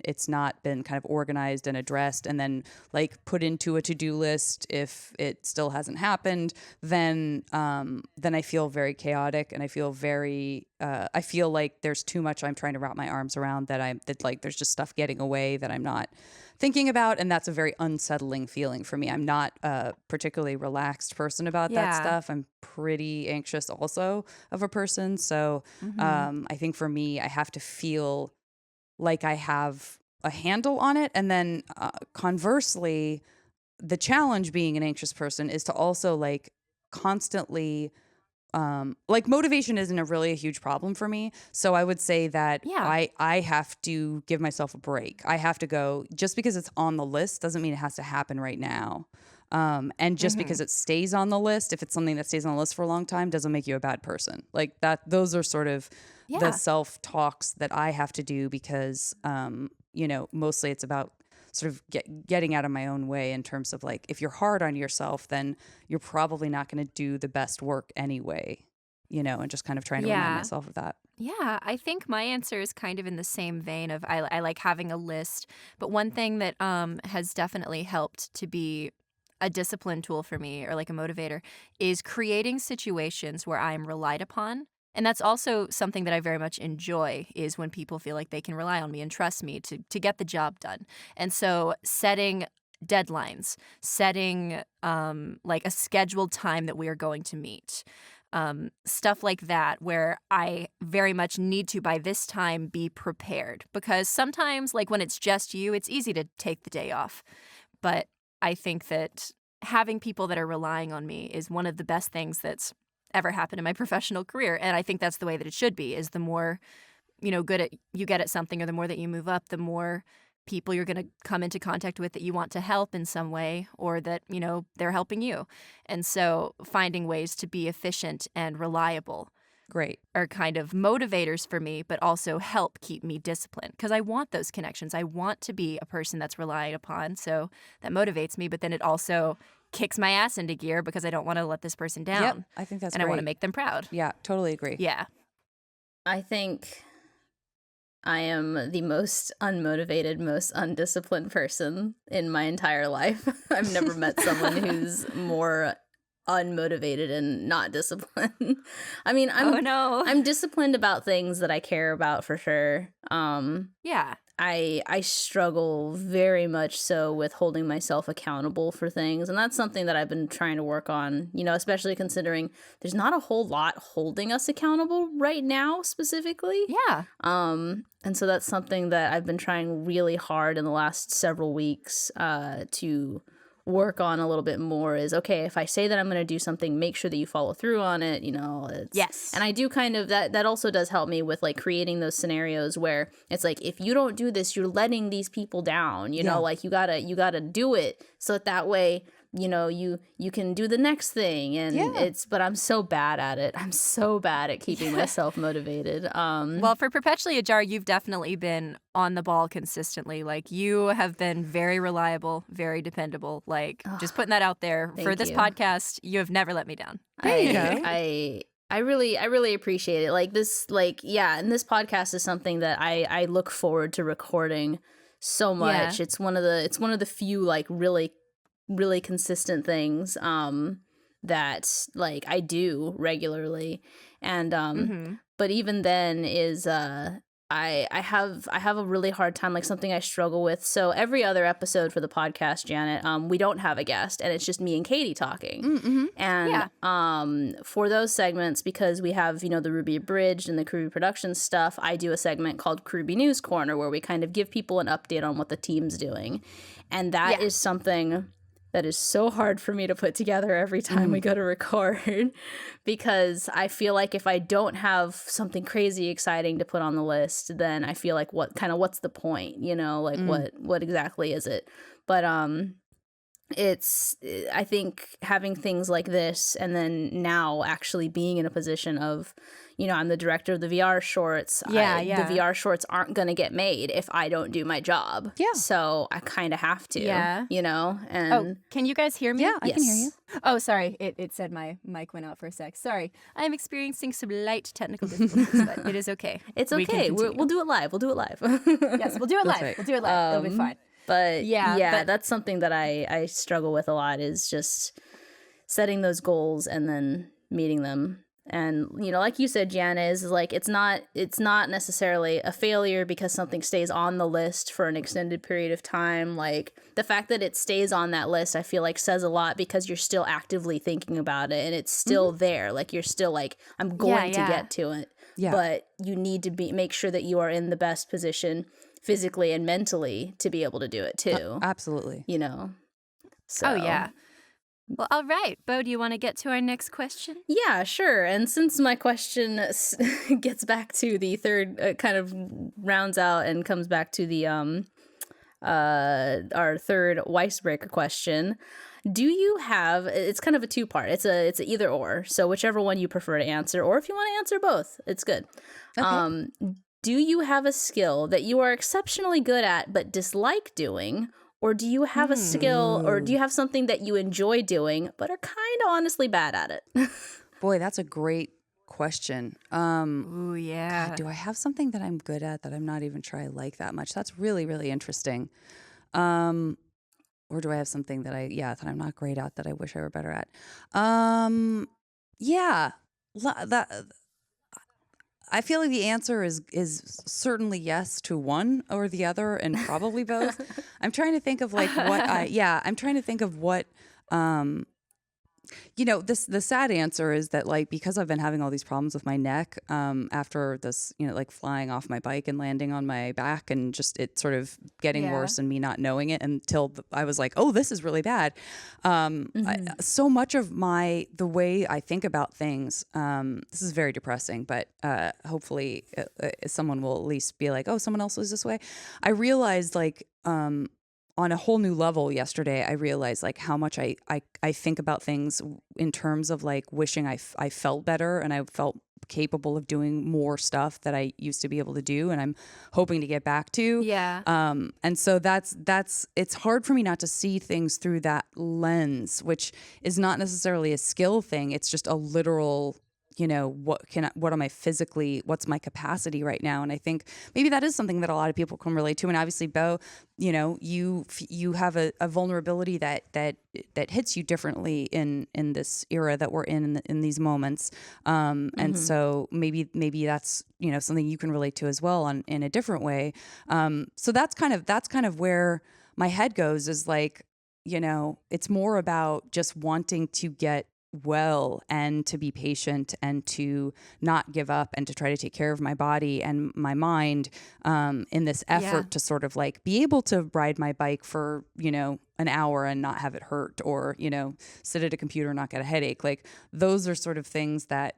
it's not been kind of organized and addressed and then like put into a to-do list if it still hasn't happened, then I feel very chaotic and I feel very I feel like there's too much I'm trying to wrap my arms around, that like there's just stuff getting away that I'm not thinking about, and that's a very unsettling feeling for me. I'm not a particularly relaxed person about that stuff. I'm pretty anxious also of a person. So I think for me, I have to feel like I have a handle on it. And then conversely, the challenge being an anxious person is to also like constantly like motivation isn't a huge problem for me. So I would say that I have to give myself a break. I have to go, just because it's on the list doesn't mean it has to happen right now. And just because it stays on the list, if it's something that stays on the list for a long time, doesn't make you a bad person. Like that, those are sort of the self-talks that I have to do because, you know, mostly it's about sort of getting out of my own way in terms of like, if you're hard on yourself, then you're probably not going to do the best work anyway, you know, and just kind of trying to remind myself of that. Yeah, I think my answer is kind of in the same vein of I like having a list. But one thing that has definitely helped to be a discipline tool for me, or like a motivator, is creating situations where I'm relied upon. And that's also something that I very much enjoy, is when people feel like they can rely on me and trust me to get the job done. And so setting deadlines, setting like a scheduled time that we are going to meet, stuff like that, where I very much need to, by this time, be prepared. Because sometimes, like when it's just you, it's easy to take the day off. But I think that having people that are relying on me is one of the best things that's ever happened in my professional career. And I think that's the way that it should be, is the more, you know, good at you get at something, or the more that you move up, the more people you're going to come into contact with that you want to help in some way, or that, you know, they're helping you. And so finding ways to be efficient and reliable are kind of motivators for me, but also help keep me disciplined, because I want those connections. I want to be a person that's relied upon. So that motivates me, but then it also kicks my ass into gear because I don't want to let this person down. Yep, I think that's and great. I want to make them proud. Yeah, totally agree. Yeah. I think I am the most unmotivated, most undisciplined person in my entire life. I've never met someone who's more unmotivated and not disciplined. I mean, I'm disciplined about things that I care about, for sure. Yeah. I struggle very much so with holding myself accountable for things, and that's something that I've been trying to work on, you know, especially considering there's not a whole lot holding us accountable right now specifically. Yeah. And so that's something that I've been trying really hard in the last several weeks to work on a little bit more, is okay, if I say that I'm going to do something, make sure that you follow through on it, you know. Yes. And I do kind of, that also does help me with like creating those scenarios where it's like, if you don't do this, you're letting these people down, you know, like you gotta do it, so that way, you know, you can do the next thing. And but I'm so bad at it. I'm so bad at keeping myself motivated. Well, for Perpetually Ajar, you've definitely been on the ball consistently. Like, you have been very reliable, very dependable. Like, just putting that out there. For this podcast, you have never let me down. I really appreciate it. Like this, and this podcast is something that I look forward to recording so much. It's one of the few like really consistent things that like I do regularly. And but even then is I have a really hard time, like something I struggle with. So every other episode for the podcast, Janet, we don't have a guest, and it's just me and Katy talking. And for those segments, because we have, you know, the RWBY Abridged and the KRWBY Productions stuff, I do a segment called KRWBY News Corner, where we kind of give people an update on what the team's doing. And that is something that is so hard for me to put together every time we go to record, because I feel like if I don't have something crazy exciting to put on the list, then I feel like what's the point, you know, like what exactly is it? But I think having things like this, and then now actually being in a position of, you know, I'm the director of the VR shorts. The VR shorts aren't going to get made if I don't do my job. Yeah. So I kind of have to, you know. And can you guys hear me? Yeah, I can hear you. Oh, sorry. It said my mic went out for a sec. Sorry. I'm experiencing some light technical difficulties, but it is okay. It's okay. We'll do it live. We'll do it live. Yes, we'll do it live. right. We'll do it live. It'll be fine. But that's something that I struggle with a lot, is just setting those goals and then meeting them. And, you know, like you said, Jana, is like it's not necessarily a failure because something stays on the list for an extended period of time. Like, the fact that it stays on that list, I feel like says a lot, because you're still actively thinking about it, and it's still there. Like, you're still like, I'm going to get to it. Yeah. But you need to make sure that you are in the best position physically and mentally to be able to do it too. Absolutely. You know. So. Oh yeah. Well, all right, Beau, do you want to get to our next question? Yeah, sure. And since my question gets back to the third, kind of rounds out and comes back to the our third Weiss Breaker question, do you have? It's kind of a two-part. It's a either or. So whichever one you prefer to answer, or if you want to answer both, it's good. Okay. Do you have a skill that you are exceptionally good at but dislike doing? Or do you have a skill, or do you have something that you enjoy doing, but are kind of honestly bad at it? Boy, that's a great question. Ooh, yeah. God, do I have something that I'm good at that I'm not even sure I like that much? That's really, really interesting. Or do I have something that that I'm not great at that I wish I were better at? I feel like the answer is certainly yes to one or the other, and probably both. I'm trying to think of like I'm trying to think of what the sad answer is that, like, because I've been having all these problems with my neck after this, like flying off my bike and landing on my back, and just it sort of getting worse and me not knowing it until I was like, oh, this is really bad. So much of the way I think about things, this is very depressing, but hopefully someone will at least be like, oh, someone else was this way. I realized, like, on a whole new level yesterday, I realized like how much I think about things in terms of like wishing I felt better and I felt capable of doing more stuff that I used to be able to do, and I'm hoping to get back to. Yeah. And so that's it's hard for me not to see things through that lens, which is not necessarily a skill thing. It's just a literal, what's my capacity right now? And I think maybe that is something that a lot of people can relate to. And obviously, Beau, you have a vulnerability that hits you differently in this era that we're in these moments. And so maybe that's, something you can relate to as well in a different way. So that's kind of where my head goes, is like, it's more about just wanting to get well and to be patient and to not give up and to try to take care of my body and my mind in this effort to sort of like be able to ride my bike for, an hour and not have it hurt, or, sit at a computer and not get a headache. Like, those are sort of things that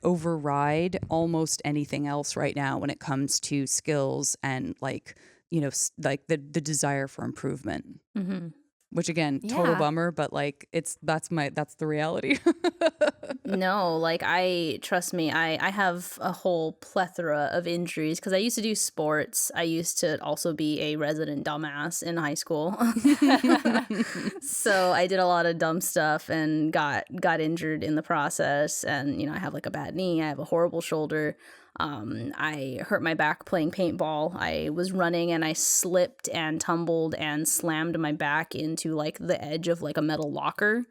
override almost anything else right now when it comes to skills and like, like the desire for improvement. Mm-hmm. Which again, total bummer, but like that's the reality. No, like trust me, I have a whole plethora of injuries because I used to do sports. I used to also be a resident dumbass in high school. So I did a lot of dumb stuff and got injured in the process. And, I have like a bad knee. I have a horrible shoulder. I hurt my back playing paintball. I was running and I slipped and tumbled and slammed my back into like the edge of like a metal locker.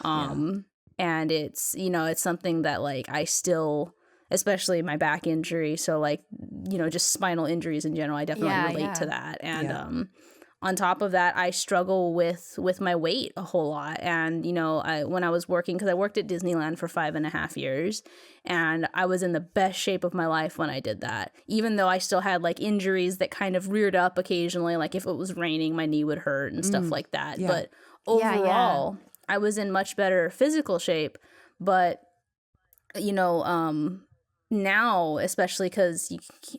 And it's, it's something that like I still, especially my back injury. So like, just spinal injuries in general, I definitely relate to that. And, on top of that, I struggle with my weight a whole lot. And, when I was working, because I worked at Disneyland for 5.5 years, and I was in the best shape of my life when I did that, even though I still had like injuries that kind of reared up occasionally. Like if it was raining, my knee would hurt and stuff like that. But overall, I was in much better physical shape. But, now, especially because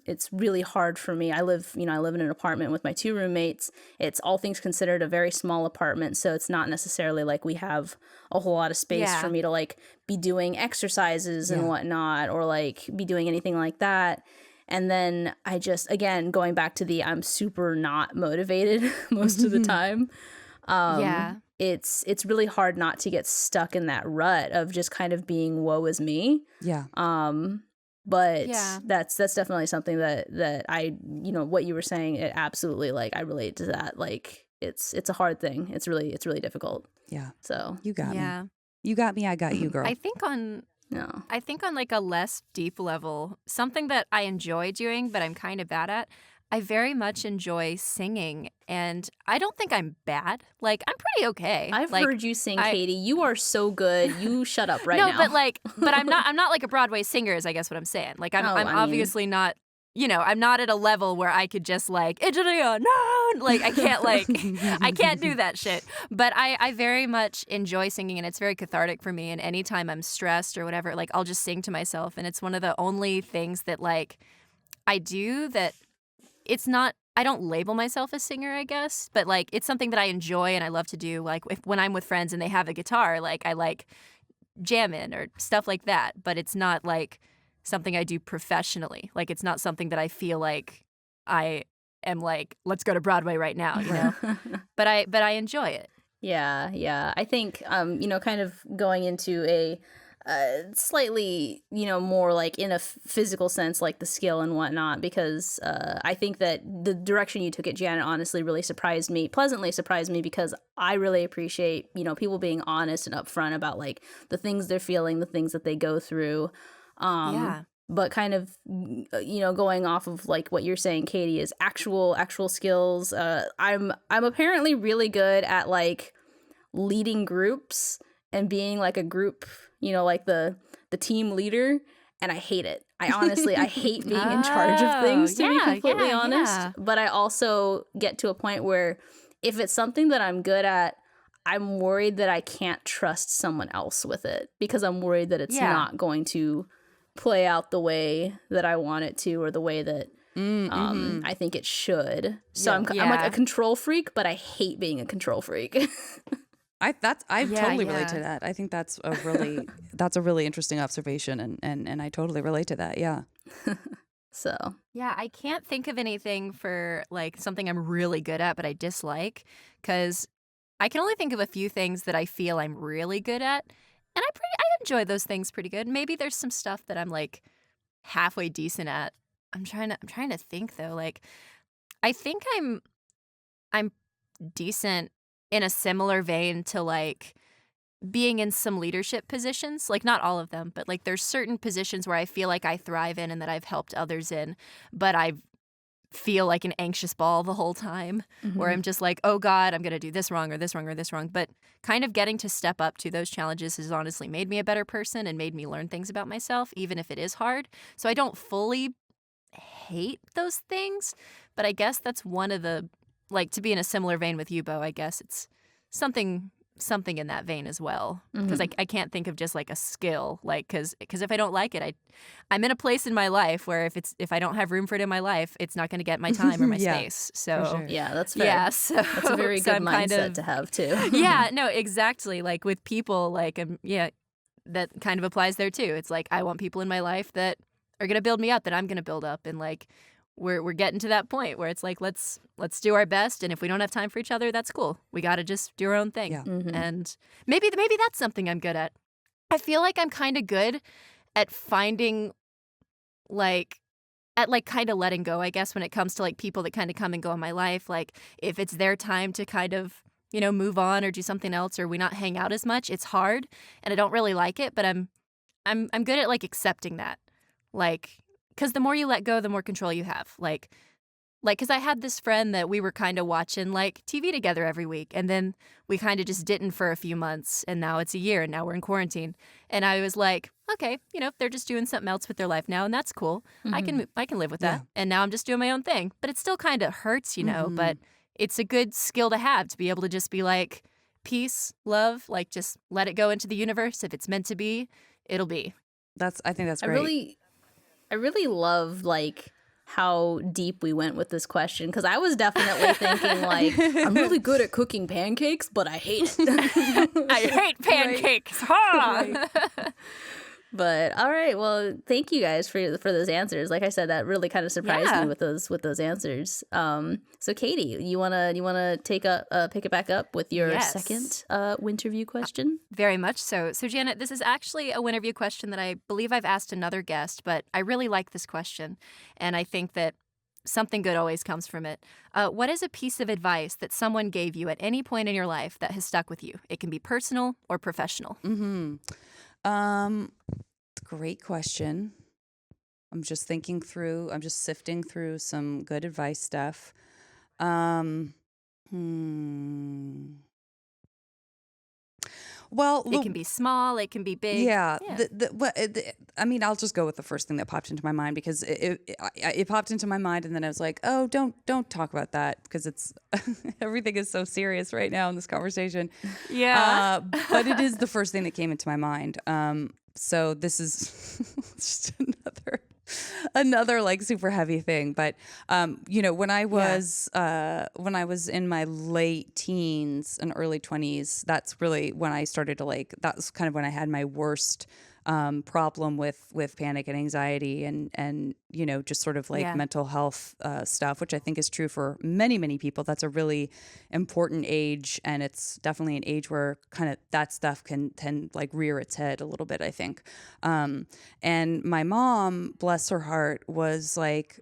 it's really hard for me. I live in an apartment with my 2 roommates. It's all things considered a very small apartment, so it's not necessarily like we have a whole lot of space for me to like be doing exercises and whatnot, or like be doing anything like that. And then I just, again, going back to I'm super not motivated most of the time. It's really hard not to get stuck in that rut of just kind of being woe is me. Yeah. But that's definitely something that I, what you were saying, it absolutely, like, I relate to that. Like, it's a hard thing. It's really difficult. Yeah. So you got me. You got me. I got you, girl. I think on like a less deep level, something that I enjoy doing, but I'm kind of bad at, I very much enjoy singing, and I don't think I'm bad. Like, I'm pretty okay. I've heard you sing, Katy. You are so good. You shut up right now. No, but I'm not like a Broadway singer, is I guess what I'm saying. Like, I'm obviously not, I'm not at a level where I could just like, engineer, no, like I can't I can't do that shit. But I very much enjoy singing, and it's very cathartic for me. And anytime I'm stressed or whatever, like I'll just sing to myself. And it's one of the only things that like I do that it's not, I don't label myself a singer, I guess, but like it's something that I enjoy and I love to do. Like when I'm with friends and they have a guitar, like I like jam in or stuff like that. But it's not like something I do professionally. Like it's not something that I feel like I am like, let's go to Broadway right now, but I enjoy it. Yeah. I think, kind of going into a slightly, more like in a physical sense, like the skill and whatnot, because I think that the direction you took it, Janet, honestly really pleasantly surprised me, because I really appreciate, people being honest and upfront about like the things they're feeling, the things that they go through. Yeah. But kind of, going off of like what you're saying, Katy, is actual skills. I'm apparently really good at like leading groups and being like a group, like the team leader, and I hate it. I hate being in charge of things, to be completely honest. Yeah. But I also get to a point where if it's something that I'm good at, I'm worried that I can't trust someone else with it, because I'm worried that it's not going to play out the way that I want it to, or the way that I think it should. So I'm like a control freak, but I hate being a control freak. I totally relate to that. I think that's a really interesting observation, and I totally relate to that. Yeah. So yeah, I can't think of anything for like something I'm really good at but I dislike, because I can only think of a few things that I feel I'm really good at, and I enjoy those things pretty good. Maybe there's some stuff that I'm like halfway decent at. I'm trying to think though. Like I think I'm decent in a similar vein to like being in some leadership positions, like not all of them, but like there's certain positions where I feel like I thrive in and that I've helped others in, but I feel like an anxious ball the whole time, where I'm just like, oh God, I'm going to do this wrong or this wrong or this wrong. But kind of getting to step up to those challenges has honestly made me a better person and made me learn things about myself, even if it is hard. So I don't fully hate those things, but I guess that's one of the, like, to be in a similar vein with you, Beau, I guess it's something in that vein as well, because I can't think of just like a skill, like because if I don't like it, I'm in a place in my life where if I don't have room for it in my life, it's not going to get my time or my space. So sure. Yeah, that's fair. Yeah, so that's a very good mindset to have too. Yeah, no, exactly. Like with people, like that kind of applies there too. It's like I want people in my life that are going to build me up, that I'm going to build up, and like we're getting to that point where it's like let's do our best, and if we don't have time for each other, that's cool. We got to just do our own thing. Yeah. And maybe that's something I'm good at. I feel like I'm kind of good at finding kind of letting go, I guess, when it comes to like people that kind of come and go in my life. Like if it's their time to kind of, move on or do something else, or we not hang out as much, it's hard and I don't really like it, but I'm good at like accepting that. Like, because the more you let go, the more control you have. Like, because I had this friend that we were kind of watching like TV together every week, and then we kind of just didn't for a few months, and now it's a year, and now we're in quarantine. And I was like, okay, they're just doing something else with their life now, and that's cool. I can live with that. And now I'm just doing my own thing, but it still kind of hurts, but it's a good skill to have, to be able to just be like, peace, love, like just let it go into the universe. If it's meant to be, it'll be. I think that's great. I really love like how deep we went with this question, because I was definitely thinking like, I'm really good at cooking pancakes, but I hate it. I hate pancakes. Right. But all right, well, thank you guys for those answers. Like I said, that really kind of surprised me with those answers. So Katy, you wanna pick it back up with your second Winterview question? Very much so. So Janet, this is actually a Winterview question that I believe I've asked another guest, but I really like this question, and I think that something good always comes from it. What is a piece of advice that someone gave you at any point in your life that has stuck with you? It can be personal or professional. Great question. I'm just sifting through some good advice stuff. Well, It can be small, it can be big. Yeah. I mean, I'll just go with the first thing that popped into my mind because it popped into my mind, and then I was like, oh, don't talk about that because it's everything is so serious right now in this conversation. Yeah. But it is the first thing that came into my mind. So this is just another like super heavy thing. But when I was in my late teens and early 20s, that's really when I started to that was kind of when I had my worst problem with panic and anxiety and just sort of mental health stuff, which I think is true for many people. That's a really important age, and it's definitely an age where kind of that stuff can rear its head a little bit, I think. And my mom, bless her heart, was like,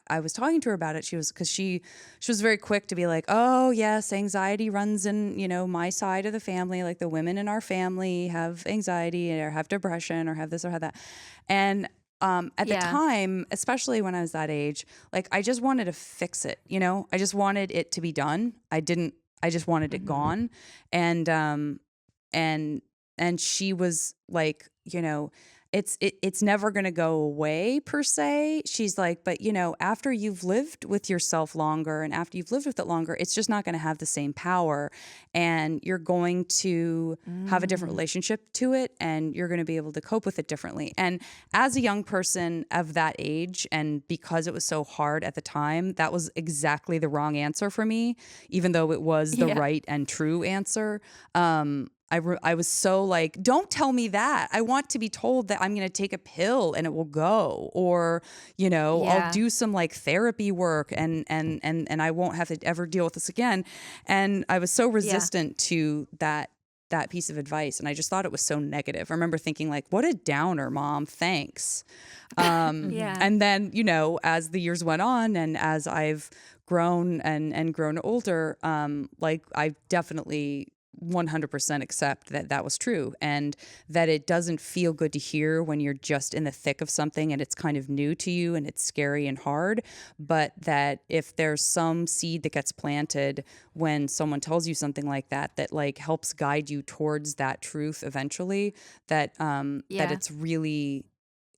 I was talking to her about it. Because she was very quick to be like, oh yes, anxiety runs in, my side of the family. Like the women in our family have anxiety or have depression or have this or have that. And at the time, especially when I was that age, like I just wanted to fix it. I just wanted it to be done. I just wanted it gone. And she was like, it's never going to go away per se. She's like, but after you've lived with yourself longer and after you've lived with it longer, it's just not going to have the same power, and you're going to have a different relationship to it, and you're going to be able to cope with it differently. And as a young person of that age, and because it was so hard at the time, that was exactly the wrong answer for me, even though it was the right and true answer. I was so like, don't tell me that. I want to be told that I'm going to take a pill and it will go, or, I'll do some therapy work and I won't have to ever deal with this again. And I was so resistant to that piece of advice. And I just thought it was so negative. I remember thinking what a downer, Mom, thanks. And then, as the years went on and as I've grown and grown older, I've definitely 100% accept that was true, and that it doesn't feel good to hear when you're just in the thick of something and it's kind of new to you and it's scary and hard, but that if there's some seed that gets planted when someone tells you something like that helps guide you towards that truth eventually, that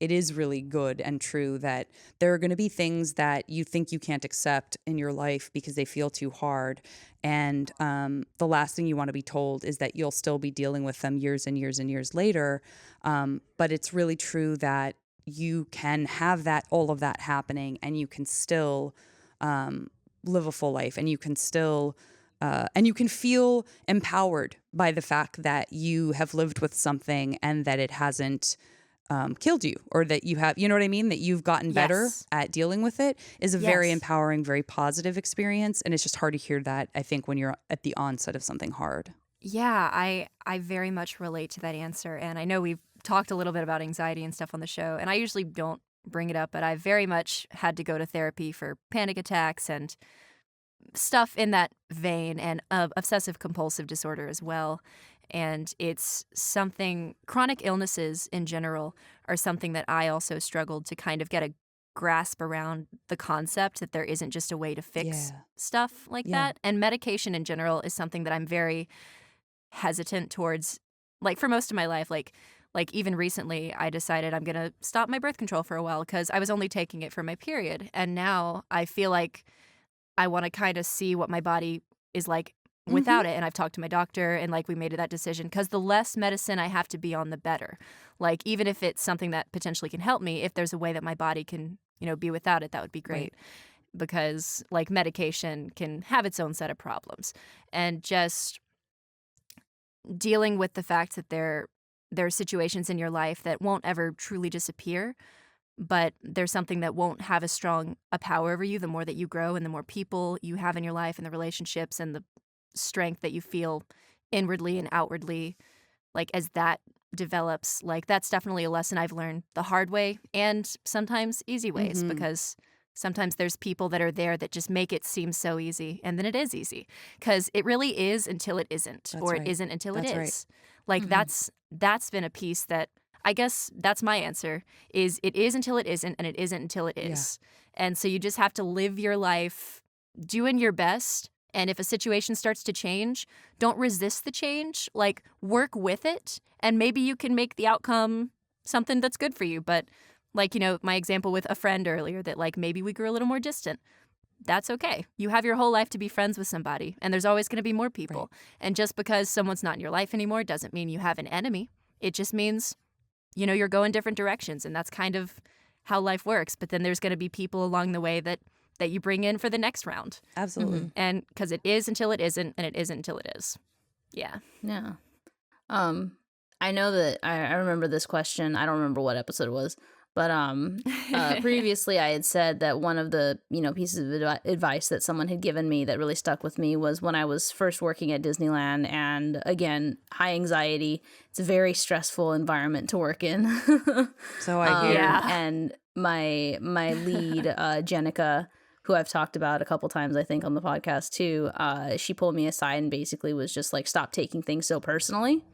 it is really good and true that there are going to be things that you think you can't accept in your life because they feel too hard. And the last thing you want to be told is that you'll still be dealing with them years and years and years later. But it's really true that you can have all of that happening, and you can still live a full life, and you can still and you can feel empowered by the fact that you have lived with something and that it hasn't killed you, or that you have, you know what I mean? That you've gotten better at dealing with it is a very empowering, very positive experience. And it's just hard to hear that, I think, when you're at the onset of something hard. Yeah, I very much relate to that answer. And I know we've talked a little bit about anxiety and stuff on the show, and I usually don't bring it up, but I very much had to go to therapy for panic attacks and stuff in that vein, and obsessive compulsive disorder as well. And it's something, chronic illnesses in general are something that I also struggled to kind of get a grasp around, the concept that there isn't just a way to fix stuff like that. And medication in general is something that I'm very hesitant towards, for most of my life. Like even recently, I decided I'm going to stop my birth control for a while because I was only taking it for my period. And now I feel like I want to kind of see what my body is like without it. And I've talked to my doctor, and we made that decision because the less medicine I have to be on, the better. Even if it's something that potentially can help me, if there's a way that my body can, be without it, that would be great. Right. Because medication can have its own set of problems. And just dealing with the fact that there are situations in your life that won't ever truly disappear, but there's something that won't have a power over you the more that you grow and the more people you have in your life and the relationships and the strength that you feel inwardly and outwardly, as that develops. That's definitely a lesson I've learned the hard way, and sometimes easy ways, because sometimes there's people that are there that just make it seem so easy, and then it is easy, because it really is until it isn't. That's right. It isn't until it is. Right. That's been a piece that I guess that's my answer, is it is until it isn't, and it isn't until it is. And so you just have to live your life doing your best, And if a situation starts to change, don't resist the change. Like, work with it, and maybe you can make the outcome something that's good for you. But like, my example with a friend earlier, that like maybe we grew a little more distant. That's okay. You have your whole life to be friends with somebody, and there's always going to be more people. Right. And just because someone's not in your life anymore doesn't mean you have an enemy. It just means, you're going different directions, and that's kind of how life works. But then there's going to be people along the way that you bring in for the next round. Absolutely. Mm-hmm. And because it is until it isn't, and it isn't until it is. Yeah. Yeah. I know that I remember this question. I don't remember what episode it was, but previously I had said that one of the pieces of advice that someone had given me that really stuck with me was when I was first working at Disneyland, and again, high anxiety. It's a very stressful environment to work in. So I hear. And my lead, Jenica, who I've talked about a couple times, I think, on the podcast too, she pulled me aside and basically was just like, stop taking things so personally.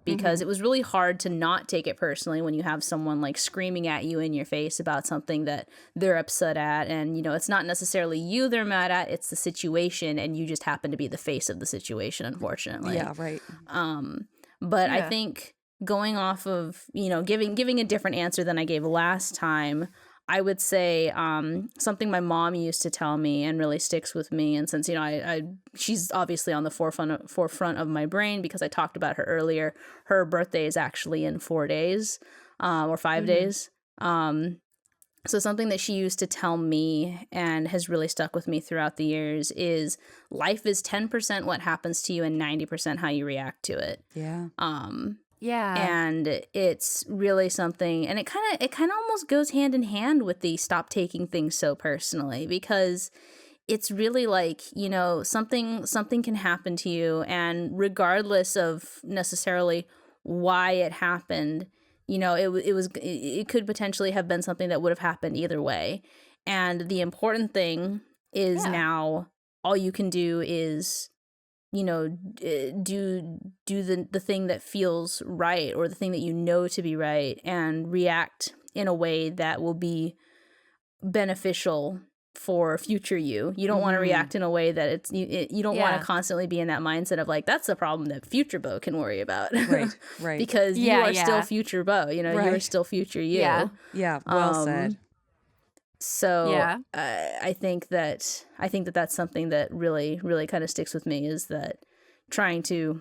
Because it was really hard to not take it personally when you have someone like screaming at you in your face about something that they're upset at. And, it's not necessarily you they're mad at, it's the situation, and you just happen to be the face of the situation, unfortunately. Yeah, right. But I think going off of, giving a different answer than I gave last time, I would say something my mom used to tell me and really sticks with me. And since, she's obviously on the forefront of my brain because I talked about her earlier. Her birthday is actually in 4 days or 5 days. So something that she used to tell me and has really stuck with me throughout the years is life is 10% what happens to you and 90% how you react to it. Yeah. Yeah. And it's really something, and it kind of almost goes hand in hand with the stop taking things so personally, because it's really like, something can happen to you, and regardless of necessarily why it happened, it could potentially have been something that would have happened either way. And the important thing is now all you can do is do the thing that feels right, or the thing that to be right, and react in a way that will be beneficial for future you. You don't want to react in a way that you don't want to constantly be in that mindset of like, that's the problem that future Beau can worry about. Right. Because you are still future Beau, you're still future you. Yeah. Well said. So I think that that's something that really, really kind of sticks with me, is that trying to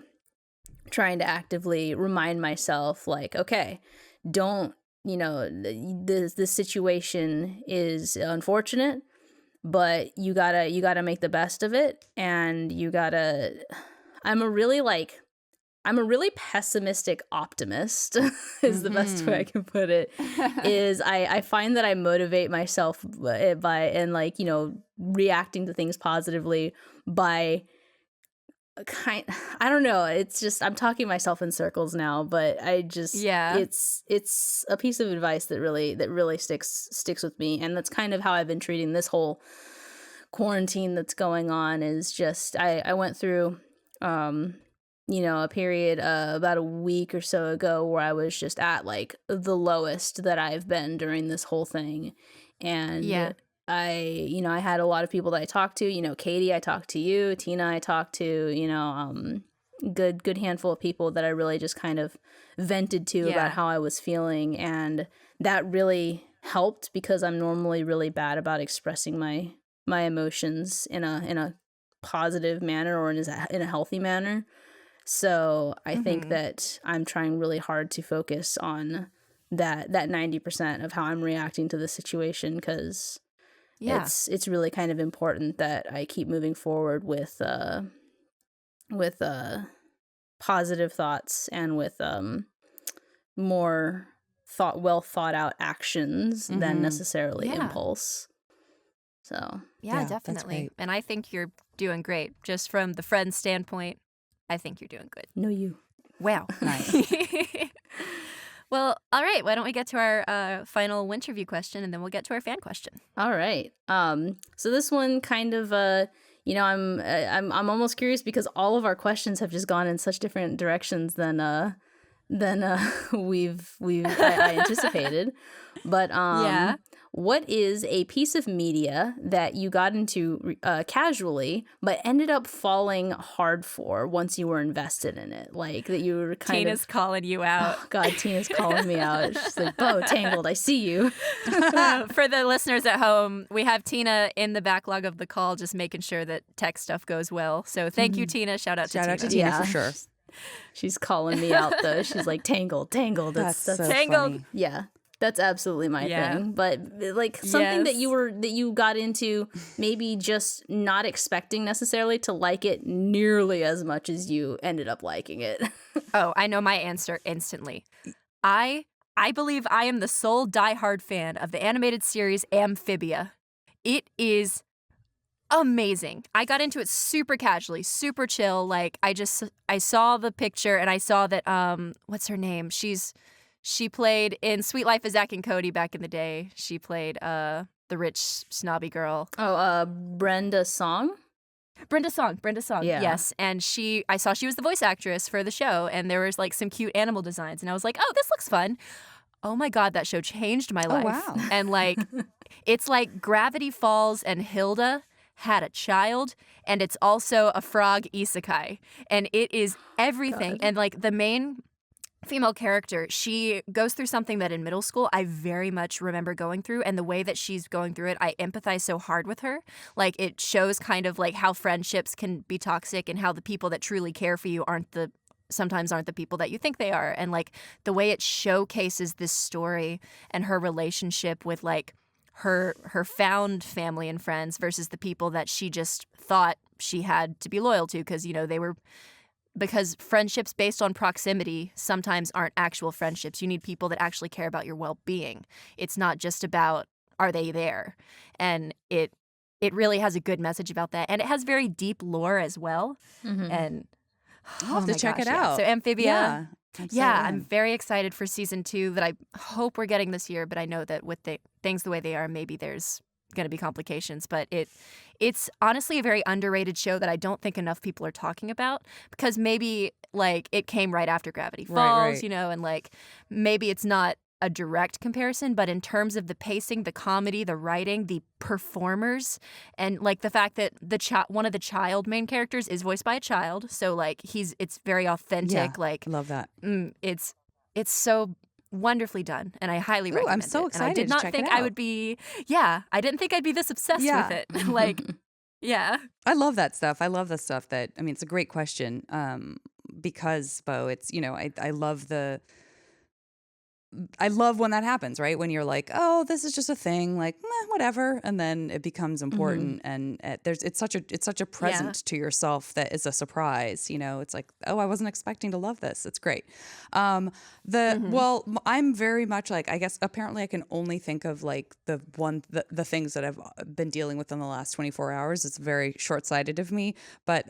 actively remind myself, like, okay, don't, this situation is unfortunate, but you gotta make the best of it. And I'm a really pessimistic optimist is the best way I can put it. Is I find that I motivate myself reacting to things positively by I don't know. It's just, I'm talking myself in circles now, but it's a piece of advice that really sticks with me. And that's kind of how I've been treating this whole quarantine that's going on. Is just, I went through, a period about a week or so ago where I was just at like the lowest that I've been during this whole thing. And I had a lot of people that I talked to, Katy, I talked to you, Tina, I talked to, good handful of people that I really just kind of vented to about how I was feeling. And that really helped, because I'm normally really bad about expressing my emotions in a positive manner or in a healthy manner. So I think that I'm trying really hard to focus on that 90% of how I'm reacting to the situation, because it's really kind of important that I keep moving forward with positive thoughts and with more well thought out actions than necessarily impulse. So definitely. And I think you're doing great. Just from the friend standpoint, I think you're doing good. No, you. Wow. Nice. Well, all right. Why don't we get to our final Winterview question, and then we'll get to our fan question. All right. So this one kind of, I'm almost curious, because all of our questions have just gone in such different directions than I anticipated. But what is a piece of media that you got into casually, but ended up falling hard for once you were invested in it? Like that you were kind Tina's calling you out. Oh, God, Tina's calling me out. She's like, Beau, Tangled, I see you. For the listeners at home, we have Tina in the backlog of the call, just making sure that tech stuff goes well. So thank you, Tina. Shout out to Tina. Tina for sure. She's calling me out though. She's like, Tangled. That's so Tangled. funny. Yeah. That's absolutely my thing. But like something that you got into, maybe just not expecting necessarily to like it nearly as much as you ended up liking it. Oh, I know my answer instantly. I believe I am the sole diehard fan of the animated series Amphibia. It is amazing. I got into it super casually, super chill. Like I saw the picture and I saw that what's her name? She played in Sweet Life of Zack and Cody back in the day. She played the rich snobby girl. Oh, Brenda Song? Brenda Song, Yeah. yes. And I saw she was the voice actress for the show, and there was like some cute animal designs, and I was like, oh, this looks fun. Oh my God, that show changed my life. Wow. And like, it's like Gravity Falls and Hilda had a child, and it's also a frog isekai, and it is everything. God. And like the main female character, she goes through something that in middle school I very much remember going through, and the way that she's going through it, I empathize so hard with her. Like it shows kind of like how friendships can be toxic and how the people that truly care for you sometimes aren't the people that you think they are. And like the way it showcases this story and her relationship with like her found family and friends versus the people that she just thought she had to be loyal to because friendships based on proximity sometimes aren't actual friendships. You need people that actually care about your well-being. It's not just about, are they there? And it really has a good message about that. And it has very deep lore as well. Mm-hmm. And I'll have to check it out. So Amphibia. Yeah, I'm very excited for season 2 that I hope we're getting this year, but I know that with things the way they are, maybe there's going to be complications. But it's honestly a very underrated show that I don't think enough people are talking about, because maybe like it came right after Gravity Falls, right. And like maybe it's not a direct comparison, but in terms of the pacing, the comedy, the writing, the performers, and like the fact that one of the child main characters is voiced by a child, so like it's very authentic. Yeah, like I love that. It's so wonderfully done, and I highly recommend I'm so it. excited And I did not to check think it I out. would be. Yeah, I didn't think I'd be this obsessed with it. Like, yeah. I love that stuff. I love the stuff that, I mean, it's a great question because, Beau, it's, I love when that happens, right? When you're like, oh, this is just a thing, like, whatever. And then it becomes important. And it's such a present to yourself that is a surprise. It's like, oh, I wasn't expecting to love this. It's great. Well, I'm very much like, I guess apparently I can only think of like the things that I've been dealing with in the last 24 hours. It's very short-sighted of me. But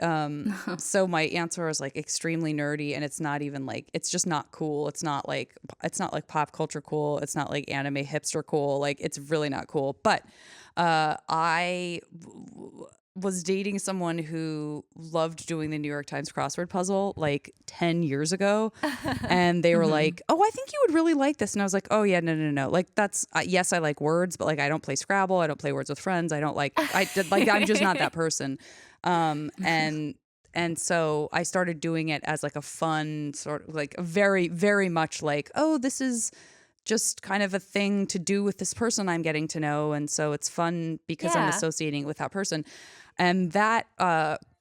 so my answer is like extremely nerdy, and it's not even like, it's just not cool. It's not like pop culture cool. It's not like anime hipster cool. Like, it's really not cool. But I was dating someone who loved doing the New York Times crossword puzzle like 10 years ago. And they were like, oh, I think you would really like this. And I was like, oh yeah, no. Like that's, yes, I like words, but like, I don't play Scrabble. I don't play Words with Friends. I'm just not that person. And so I started doing it as like a fun sort of like very, very much like, oh, this is just kind of a thing to do with this person I'm getting to know. And so it's fun because I'm associating with that person. And that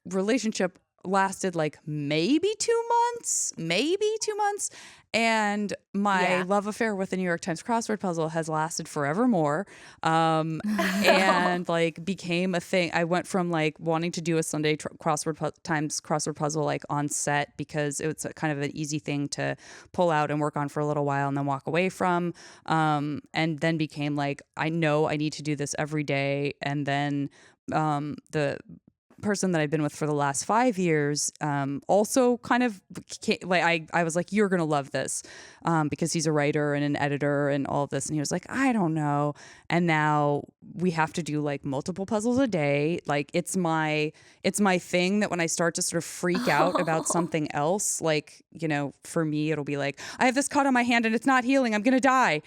relationship lasted like maybe 2 months. And my love affair with the New York Times crossword puzzle has lasted forevermore, and like became a thing. I went from like wanting to do a Sunday Times crossword puzzle like on set because it was kind of an easy thing to pull out and work on for a little while and then walk away from, and then became like, I know I need to do this every day. And then the person that I've been with for the last 5 years also kind of like I was like, you're gonna love this because he's a writer and an editor and all of this, and he was like, I don't know. And now we have to do like multiple puzzles a day. Like it's my thing that when I start to sort of freak out about something else, like, for me it'll be like, I have this cut on my hand and it's not healing, I'm gonna die.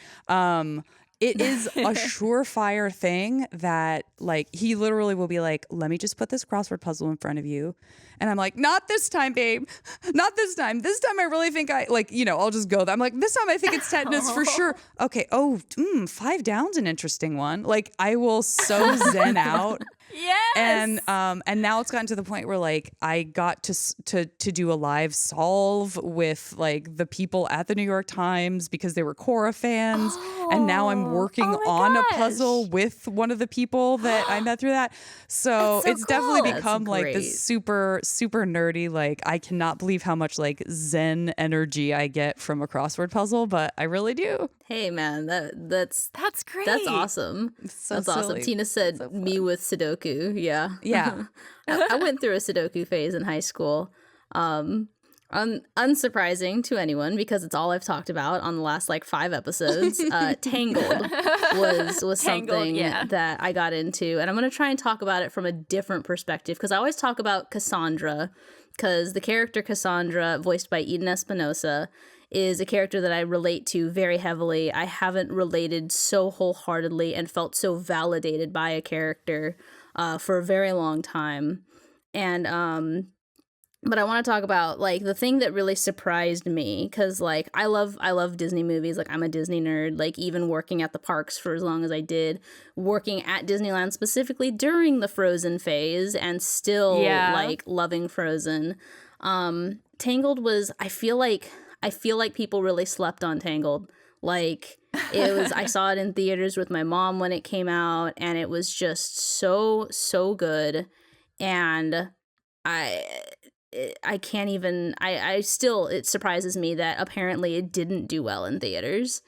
It is a surefire thing that, like, he literally will be like, let me just put this crossword puzzle in front of you. And I'm like, not this time, babe. Not this time. This time I really think I'll just go there. I'm like, this time I think it's tetanus for sure. Okay. Oh, 5 down's an interesting one. Like, I will so zen out. Yes. And now it's gotten to the point where, like, I got to do a live solve with, like, the people at the New York Times because they were Korra fans, and now I'm working on a puzzle with one of the people that I met through that. So it's definitely become like this super super nerdy. Like, I cannot believe how much like zen energy I get from a crossword puzzle, but I really do. Hey man, that's great. That's awesome. That's awesome. Tina said me with Sudoku. Yeah. I went through a Sudoku phase in high school. Unsurprising to anyone because it's all I've talked about on the last like 5 episodes. Tangled was something that I got into, and I'm going to try and talk about it from a different perspective because I always talk about Cassandra because the character Cassandra, voiced by Eden Espinosa, is a character that I relate to very heavily. I haven't related so wholeheartedly and felt so validated by a character for a very long time. And but I want to talk about like the thing that really surprised me because like I love Disney movies. Like, I'm a Disney nerd. Like, even working at the parks for as long as I did, working at Disneyland specifically during the Frozen phase, and still like loving Frozen. Tangled was, I feel like people really slept on Tangled. Like, it was, I saw it in theaters with my mom when it came out, and it was just so good. And I can't even, I still, it surprises me that apparently it didn't do well in theaters.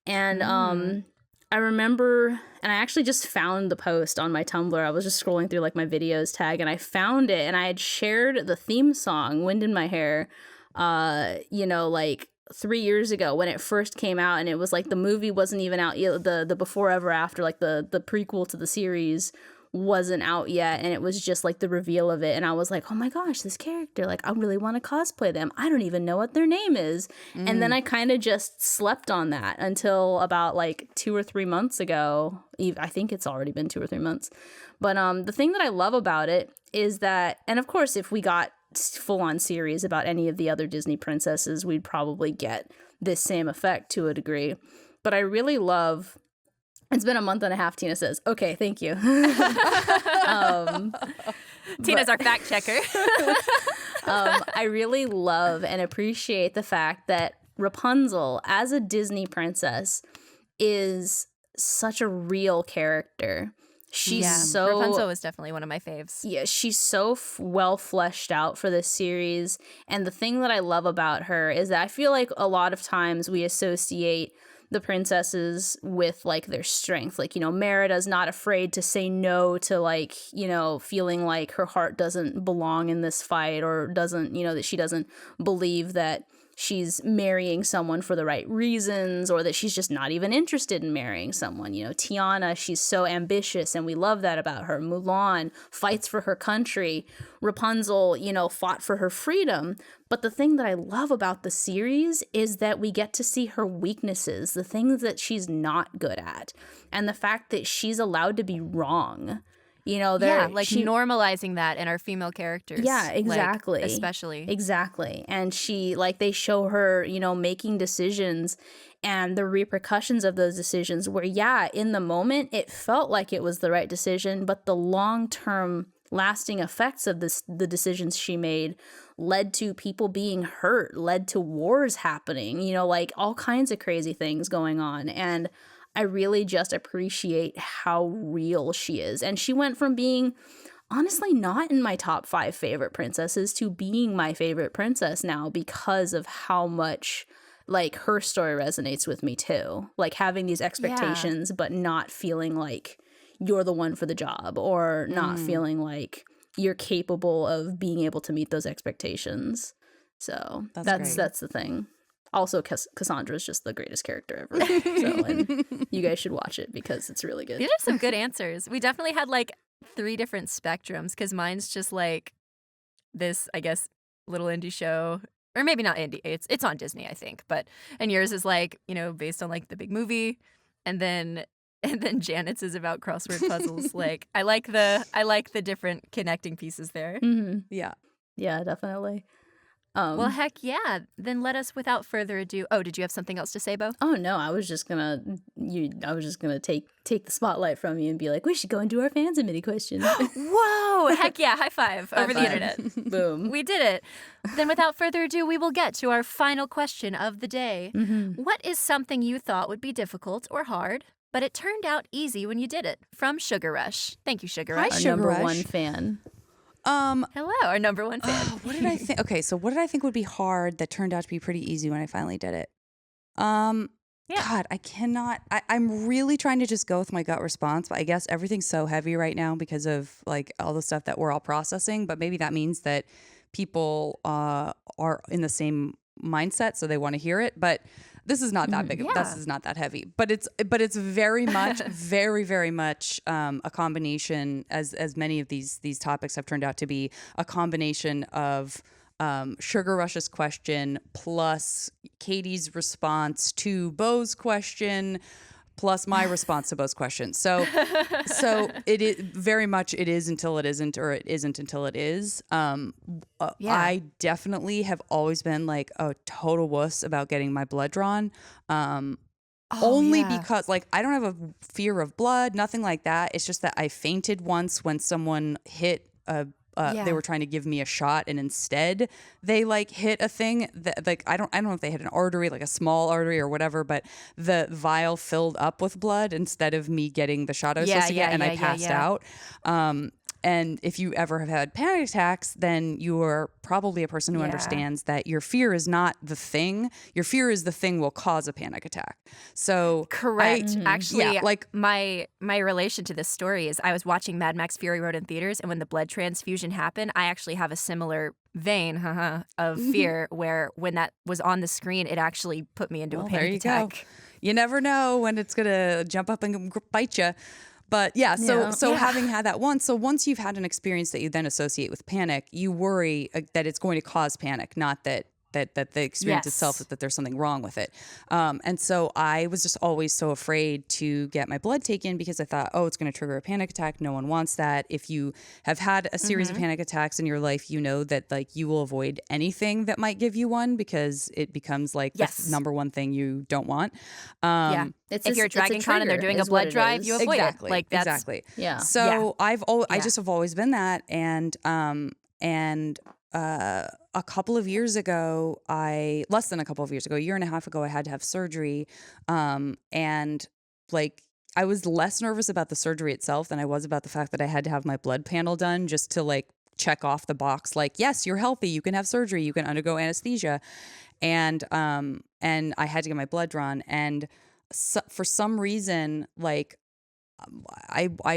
And I remember, and I actually just found the post on my Tumblr. I was just scrolling through like my videos tag, and I found it, and I had shared the theme song, Wind in My Hair, like 3 years ago when it first came out, and it was like the movie wasn't even out yet. The Before Ever After, like the prequel to the series, wasn't out yet, and it was just like the reveal of it, and I was like, oh my gosh, this character, like, I really want to cosplay them. I don't even know what their name is. And then I kind of just slept on that until about like 2 or 3 months ago. I think it's already been 2 or 3 months. But the thing that I love about it is that, and of course if we got full-on series about any of the other Disney princesses, we'd probably get this same effect to a degree. But I really love, it's been a month and a half, Tina says. Okay, thank you. Tina's our fact checker. I really love and appreciate the fact that Rapunzel, as a Disney princess, is such a real character. Rapunzel was definitely one of my faves. Yeah, she's so well fleshed out for this series. And the thing that I love about her is that I feel like a lot of times we associate the princesses with like their strength. Like, Merida's not afraid to say no to like, feeling like her heart doesn't belong in this fight, or doesn't, that she doesn't believe that she's marrying someone for the right reasons, or that she's just not even interested in marrying someone. Tiana, she's so ambitious, and we love that about her. Mulan fights for her country. Rapunzel, fought for her freedom. But the thing that I love about the series is that we get to see her weaknesses, the things that she's not good at, and the fact that she's allowed to be wrong. Normalizing that in our female characters. Yeah, exactly. Especially. Exactly. And she, they show her, making decisions and the repercussions of those decisions where, in the moment, it felt like it was the right decision, but the long-term lasting effects of the decisions she made led to people being hurt, led to wars happening, all kinds of crazy things going on. And I really just appreciate how real she is. And she went from being honestly not in my top 5 favorite princesses to being my favorite princess now because of how much her story resonates with me too. Like, having these expectations but not feeling like you're the one for the job, or not feeling like you're capable of being able to meet those expectations. So that's the thing. Also, Cassandra is just the greatest character ever. So, and you guys should watch it because it's really good. These are some good answers. We definitely had 3 different spectrums, because mine's just this, I guess, little indie show, or maybe not indie. It's on Disney, I think. And yours is based on the big movie. And then Janet's is about crossword puzzles. Like I like the different connecting pieces there. Mm-hmm. Yeah. Yeah, definitely. Well, heck yeah. Then let us, without further ado. Oh, did you have something else to say, Beau? Oh no, I was just gonna take the spotlight from you and be like, we should go and do our fans mini questions. Whoa! Heck yeah! High five over the five. internet. Boom. We did it. Then, without further ado, we will get to our final question of the day. Mm-hmm. What is something you thought would be difficult or hard, but it turned out easy when you did it? From Sugar Rush. Thank you, Sugar Rush. Our Sugar number Rush. one fan. Hello, our number one fan. What did I think? Okay, so what did I think would be hard that turned out to be pretty easy when I finally did it? God, I cannot. I'm really trying to just go with my gut response, but I guess everything's so heavy right now because of like all the stuff that we're all processing. But maybe that means that people are in the same mindset, so they want to hear it. But this is not that big. Yeah. This is not that heavy. But it's very much, very, very much a combination, as many of these topics have turned out to be, a combination of Sugar Rush's question plus Katy's response to Beau's question plus my response to Beau's question. So it is very much it is until it isn't, or it isn't until it is. I definitely have always been like a total wuss about getting my blood drawn. Because like I don't have a fear of blood, nothing like that. It's just that I fainted once when someone hit they were trying to give me a shot, and instead they like hit a thing that like I don't know if they hit an artery, like a small artery or whatever, but the vial filled up with blood instead of me getting the shot I was supposed to get, and I passed out. And if you ever have had panic attacks, then you are probably a person who understands that your fear is not the thing. Your fear is the thing will cause a panic attack. So correct. Actually, like my relation to this story is I was watching Mad Max Fury Road in theaters, and when the blood transfusion happened, I actually have a similar vein of fear where when that was on the screen, it actually put me into a panic attack. Go. You never know when it's gonna jump up and bite you. But so having had that once, so once you've had an experience that you then associate with panic, you worry that it's going to cause panic, not that the experience itself, that there's something wrong with it. And so I was just always so afraid to get my blood taken because I thought, oh, it's going to trigger a panic attack. No one wants that. If you have had a series of panic attacks in your life, you know that like you will avoid anything that might give you one because it becomes like the number one thing you don't want. If you're a Dragon Con and they're doing a blood drive, you avoid it. Like that's, exactly. Yeah. So I just have always been that, and a couple of years ago, less than a couple of years ago, a year and a half ago, I had to have surgery. And like, I was less nervous about the surgery itself than I was about the fact that I had to have my blood panel done just to like check off the box. Like, yes, you're healthy. You can have surgery. You can undergo anesthesia. And I had to get my blood drawn. And for some reason, like,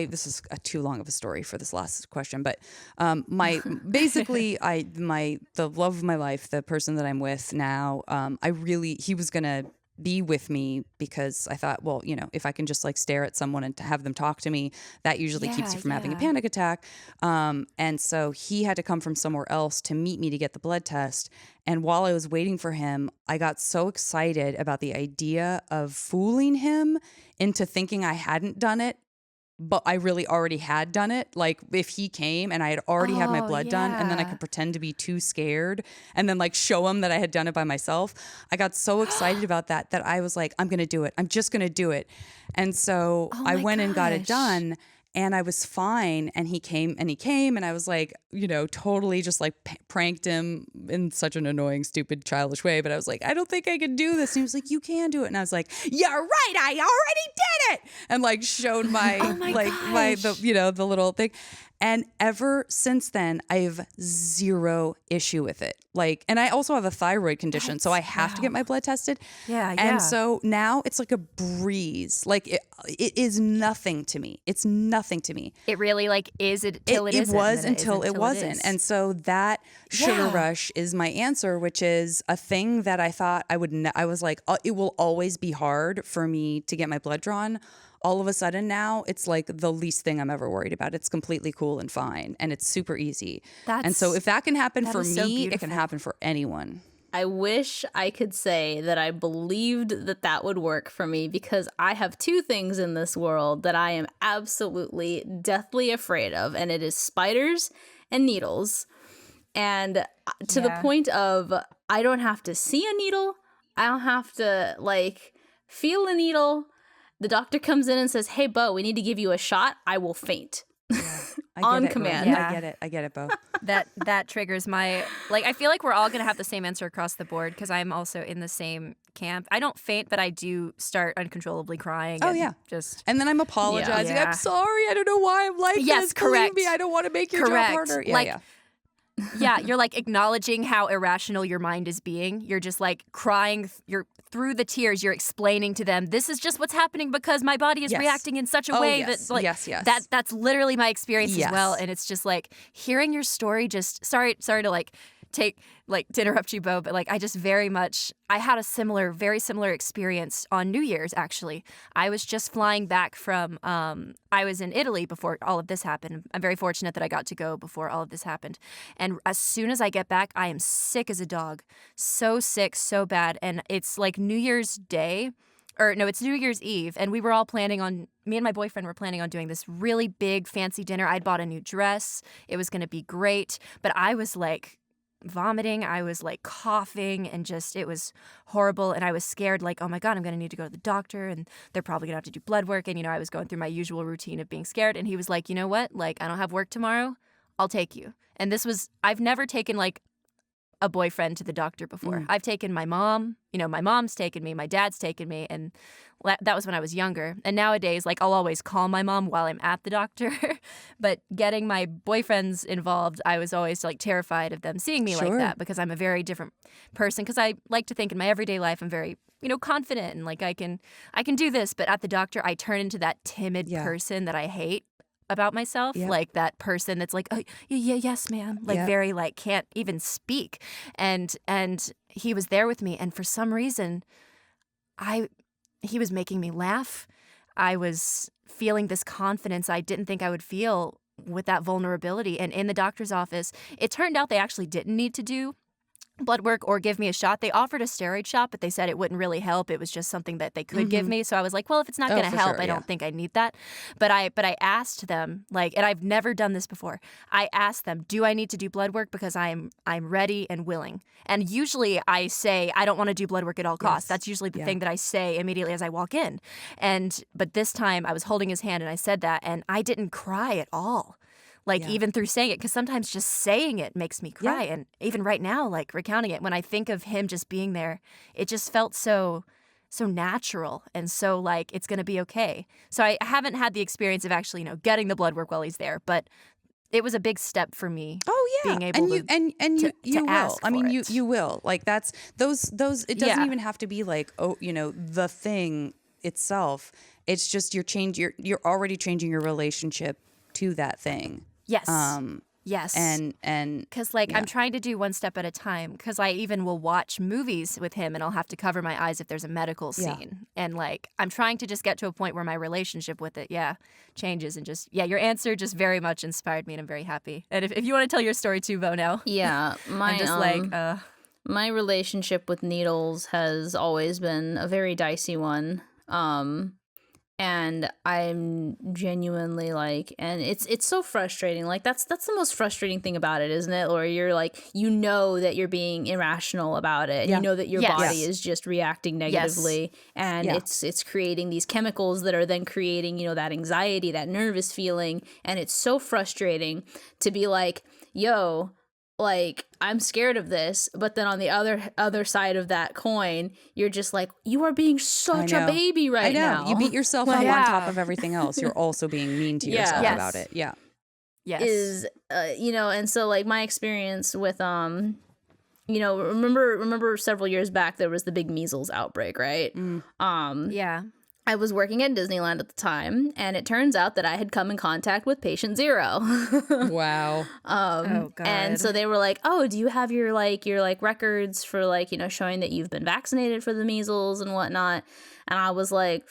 this is too long of a story for this last question, but the love of my life, the person that I'm with now, he was gonna be with me because I thought, well, you know, if I can just like stare at someone and to have them talk to me, that usually keeps you from having a panic attack. And so he had to come from somewhere else to meet me to get the blood test. And while I was waiting for him, I got so excited about the idea of fooling him into thinking I hadn't done it, but I really already had done it. Like if he came and I had already had my blood done, and then I could pretend to be too scared and then like show him that I had done it by myself. I got so excited about that I was like, I'm going to do it. I'm just going to do it. And so I went and got it done. And I was fine, and he came, and I was like, you know, totally just like pranked him in such an annoying, stupid, childish way. But I was like, I don't think I can do this. And he was like, you can do it. And I was like, you're right, I already did it. And like showed my the little thing. And ever since then, I have zero issue with it. Like, and I also have a thyroid condition, so I have to get my blood tested. And so now it's like a breeze. Like it is nothing to me. It's nothing to me. It really like is it till it isn't. It was until it wasn't. And so that Sugar Rush is my answer, which is a thing that I thought I would. I was like, it will always be hard for me to get my blood drawn. All of a sudden now, it's like the least thing I'm ever worried about. It's completely cool and fine, and it's super easy. And so if that can happen for me, it can happen for anyone. I wish I could say that I believed that that would work for me, because I have two things in this world that I am absolutely deathly afraid of, and it is spiders and needles. And to the point of, I don't have to see a needle. I don't have to like feel a needle. The doctor comes in and says, "Hey, Beau, we need to give you a shot." I will faint. On command. Yeah. I get it, Beau. That triggers my, like, I feel like we're all going to have the same answer across the board because I'm also in the same camp. I don't faint, but I do start uncontrollably crying. Oh, and yeah. Just. And then I'm apologizing. Yeah. I'm sorry. I don't know why I'm like this. Correct. Believe me, I don't want to make your job harder. Yeah. Yeah, you're like acknowledging how irrational your mind is being. You're just like crying. You're through the tears. You're explaining to them, this is just what's happening because my body is reacting in such a way that like that's literally my experience as well. And it's just like hearing your story. Just sorry to like to interrupt you, Beau, but like I just I had a very similar experience on New Year's. Actually, I was just flying back from I was in Italy before all of this happened. I'm very fortunate that I got to go before all of this happened. And as soon as I get back, I am sick as a dog, so sick, so bad. And it's like New Year's Day. Or no, it's New Year's Eve, and me and my boyfriend were planning on doing this really big fancy dinner. I'd bought a new dress. It was going to be great, but I was like vomiting. I was like coughing, and just, it was horrible. And I was scared, like, oh my God, I'm going to need to go to the doctor, and they're probably going to have to do blood work. And, I was going through my usual routine of being scared. And he was like, you know what? Like, I don't have work tomorrow. I'll take you. And I've never taken like a boyfriend to the doctor before. I've taken my mom, my mom's taken me, my dad's taken me, and that was when I was younger. And nowadays, like, I'll always call my mom while I'm at the doctor. But getting my boyfriends involved, I was always like terrified of them seeing me like that, because I'm a very different person. Because I like to think in my everyday life I'm very, confident and like I can do this. But at the doctor, I turn into that timid person that I hate about myself, like that person that's like, oh, yeah, yes, ma'am, like very like can't even speak. And he was there with me, and for some reason, he was making me laugh. I was feeling this confidence I didn't think I would feel with that vulnerability. And in the doctor's office, it turned out they actually didn't need to do blood work or give me a shot. They offered a steroid shot, but they said it wouldn't really help. It was just something that they could give me. So I was like, well, if it's not going to help, I don't think I need that. But I asked them, like, and I've never done this before. I asked them, do I need to do blood work? Because I'm ready and willing. And usually I say, I don't want to do blood work at all costs. That's usually the thing that I say immediately as I walk in. But this time I was holding his hand and I said that, and I didn't cry at all. Like, even through saying it, because sometimes just saying it makes me cry. And even right now, like, recounting it, when I think of him just being there, it just felt so natural and so like it's going to be okay. So I haven't had the experience of actually, getting the blood work while he's there, but it was a big step for me. Oh yeah, being able you will. I mean, it. you will. Like that's those. It doesn't even have to be like the thing itself. It's just you're already changing your relationship to that thing. Yes. Yes. And because I'm trying to do one step at a time, because I even will watch movies with him and I'll have to cover my eyes if there's a medical scene. And I'm trying to just get to a point where my relationship with it, changes. And just, your answer just very much inspired me and I'm very happy. And if you want to tell your story too, Beau, now. Yeah. I'm just my relationship with needles has always been a very dicey one. And I'm genuinely and it's so frustrating. Like that's the most frustrating thing about it, isn't it? Or you're that you're being irrational about it. And you know that your body is just reacting negatively. And it's creating these chemicals that are then creating, that anxiety, that nervous feeling. And it's so frustrating to be like, yo, I'm scared of this, but then on the other side of that coin, you're just like, you are being such a baby right now. You beat yourself up on top of everything else. You're also being mean to yourself about it. Yeah. Yes. And so my experience with remember several years back there was the big measles outbreak, right? Yeah. I was working at Disneyland at the time, and it turns out that I had come in contact with patient 0. Wow. Oh God. And so they were like, "Oh, do you have your records for showing that you've been vaccinated for the measles and whatnot?" And I was like,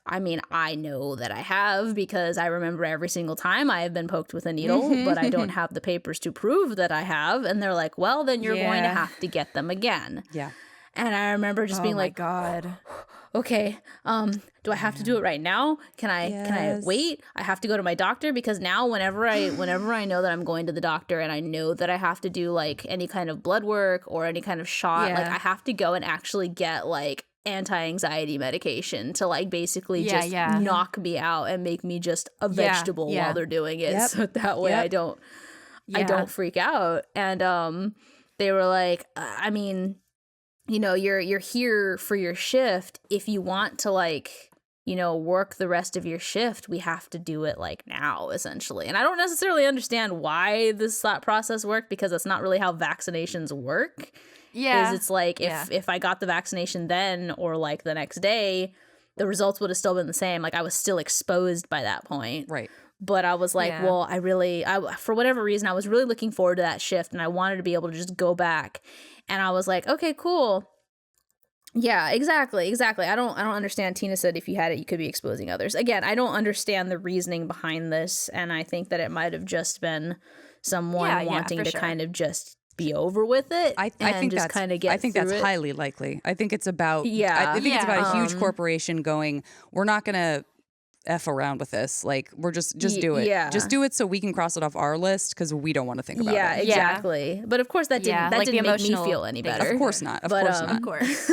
I mean, I know that I have because I remember every single time I have been poked with a needle, but I don't have the papers to prove that I have. And they're like, well, then you're going to have to get them again. Yeah. And I remember just being like, God. okay, do I have to do it right now? Can I wait? I have to go to my doctor because now whenever I know that I'm going to the doctor and I know that I have to do like any kind of blood work or any kind of shot, like I have to go and actually get like anti-anxiety medication to like basically just knock me out and make me just a vegetable while they're doing it. So that way I don't freak out. And they were like, I mean, you know, you're here for your shift. If you want to like, you know, work the rest of your shift, we have to do it like now, essentially. And I don't necessarily understand why this thought process worked because that's not really how vaccinations work. Yeah. Because it's like if I got the vaccination then or like the next day, the results would have still been the same. Like I was still exposed by that point. Right. But I was like, well, I for whatever reason, I was really looking forward to that shift and I wanted to be able to just go back. And I was like, okay, cool. Yeah, exactly. I don't understand. Tina said if you had it, you could be exposing others. Again, I don't understand the reasoning behind this. And I think that it might have just been someone wanting to kind of just be over with it. I think just kind of get I think that's highly likely. I think it's about I think it's about a huge corporation going, we're not going to F around with this. Like, we're just do it. Yeah. Just do it so we can cross it off our list because we don't want to think about it. Yeah, exactly. But of course that didn't make me feel any better. Of course not. Of course not. Of course.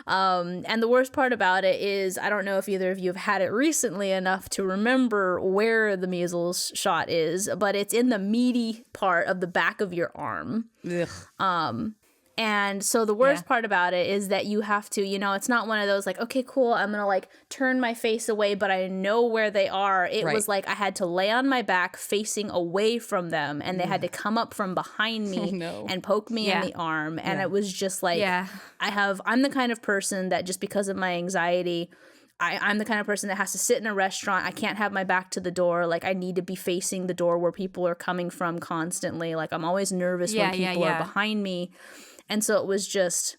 And the worst part about it is, I don't know if either of you have had it recently enough to remember where the measles shot is, but it's in the meaty part of the back of your arm. Ugh. And so the worst part about it is that you have to, you know, it's not one of those like, okay, cool, I'm going to like turn my face away, but I know where they are. It was like I had to lay on my back facing away from them and they had to come up from behind me and poke me in the arm. And it was just like, I'm the kind of person that just because of my anxiety, I'm the kind of person that has to sit in a restaurant. I can't have my back to the door. Like, I need to be facing the door where people are coming from constantly. Like, I'm always nervous when people are behind me. And so it was just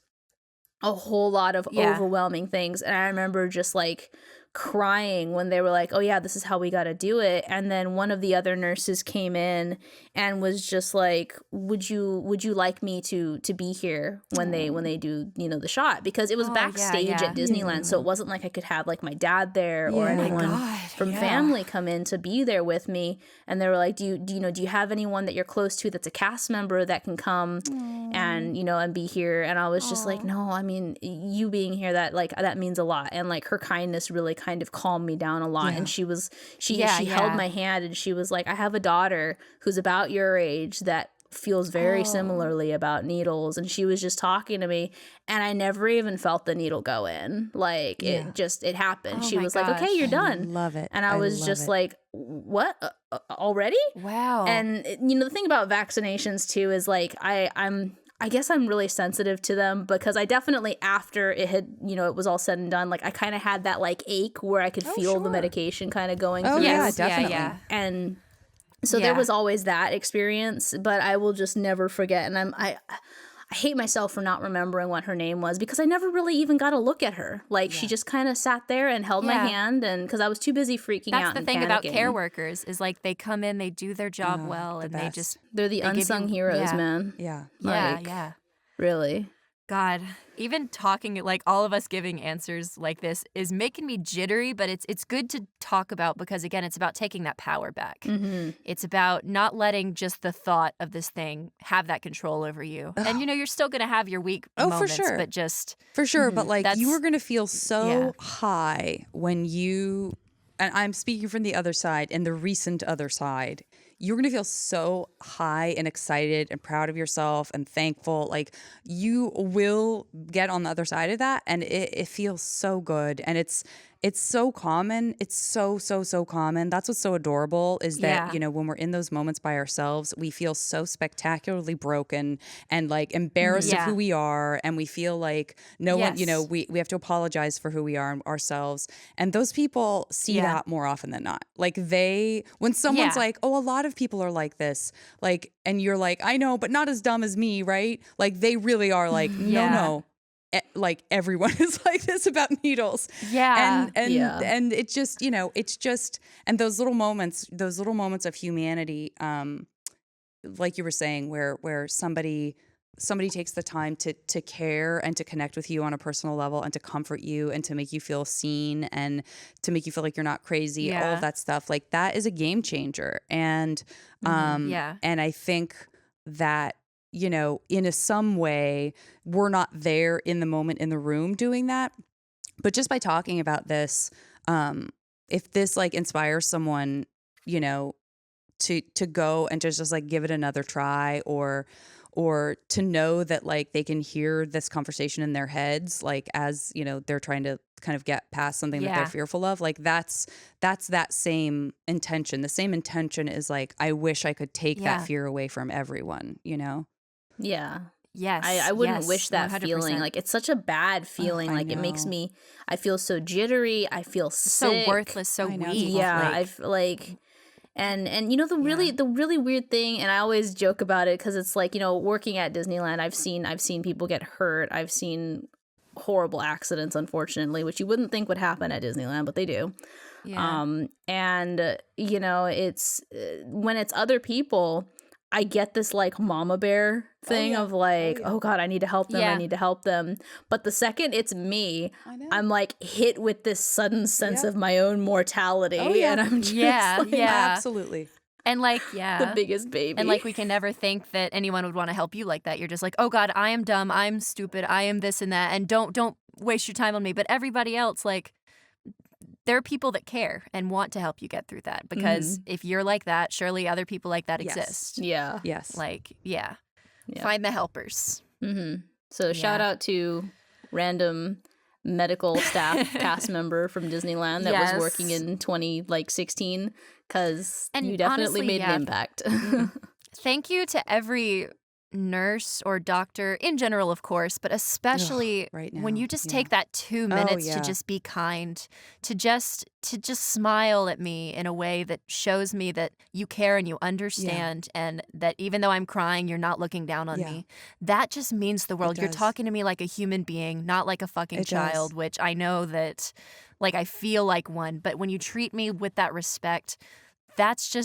a whole lot of overwhelming things. And I remember just like crying when they were like, oh yeah, this is how we got to do it. And then one of the other nurses came in and was just like, would you like me to be here when they do, you know, the shot? Because it was backstage at Disneyland. So it wasn't like I could have like my dad there or anyone from family come in to be there with me. And they were like, do you have anyone that you're close to that's a cast member that can come and, you know, and be here? And I was just like, no, I mean, you being here, that means a lot. And like her kindness really kind of calmed me down a lot. And she held my hand and she was like, I have a daughter who's about your age that feels very similarly about needles, and she was just talking to me and I never even felt the needle go in. Like it happened. She was like, okay, you're done. I love it. And I was just like, what? Already? Wow. And you know, the thing about vaccinations too is like I guess I'm really sensitive to them because I definitely, after it had, you know, it was all said and done, like I kind of had that like ache where I could feel the medication kind of going through. Yeah, definitely. Yeah. And so there was always that experience, but I will just never forget. And I hate myself for not remembering what her name was because I never really even got a look at her. Like she just kind of sat there and held my hand, and because I was too busy freaking out. That's the thing panicking. about care workers is like they come in, they do their job well, and they're the unsung heroes, man. Yeah. Like, really. God, even talking, like all of us giving answers like this is making me jittery, but it's good to talk about because, again, it's about taking that power back. Mm-hmm. It's about not letting just the thought of this thing have that control over you. And, you know, you're still going to have your weak moments, for sure. But just... For sure, but like you were going to feel so high when you... And I'm speaking from the other side and the recent other side. You're going to feel so high and excited and proud of yourself and thankful. Like you will get on the other side of that, and it feels so good. And it's so common. It's so common. That's what's so adorable is that, you know, when we're in those moments by ourselves, we feel so spectacularly broken and like embarrassed of who we are. And we feel like no one, you know, we have to apologize for who we are ourselves. And those people see that more often than not. Like when someone's like, oh, a lot of people are like this, like, and you're like, I know, but not as dumb as me, right? Like they really are like, no. like everyone is like this about needles. Yeah. And it's just, it's just, and those little moments of humanity, like you were saying, where somebody takes the time to care and to connect with you on a personal level and to comfort you and to make you feel seen and to make you feel like you're not crazy, all of that stuff, like that is a game changer. And and I think that, in some way we're not there in the moment in the room doing that, but just by talking about this, if this like inspires someone, to go and just like give it another try, or to know that like they can hear this conversation in their heads, like as they're trying to kind of get past something that they're fearful of, like that's that same intention. The same intention is like, I wish I could take that fear away from everyone, Yeah. Yes. I wouldn't wish that 100%. feeling. Like, it's such a bad feeling. Like, it makes me, I feel so jittery. I feel sick. So worthless, so weak. Yeah. I feel like, and the really weird thing, and I always joke about it because it's like, working at Disneyland, I've seen people get hurt. I've seen horrible accidents, unfortunately, which you wouldn't think would happen at Disneyland, but they do. Yeah. And it's when it's other people, I get this like mama bear thing of like, oh God, I need to help them. I need to help them. But the second it's me, I'm like hit with this sudden sense of my own mortality. And I'm just like, absolutely. And like, the biggest baby. And like, we can never think that anyone would want to help you like that. You're just like, oh God, I am dumb. I'm stupid. I am this and that. And don't waste your time on me. But everybody else, like, there are people that care and want to help you get through that, because if you're like that, surely other people like that exist. Yeah. Yes. Like, find the helpers. So shout out to random medical staff cast member from Disneyland that was working in 2016, because you definitely honestly, made an impact. Thank you to every nurse or doctor in general, of course, but especially right now, when you just take that 2 minutes to just be kind, to just smile at me in a way that shows me that you care and you understand, and that even though I'm crying, you're not looking down on me. That just means the world. You're talking to me like a human being, not like a fucking child, which I know that, like, I feel like one, but when you treat me with that respect, that's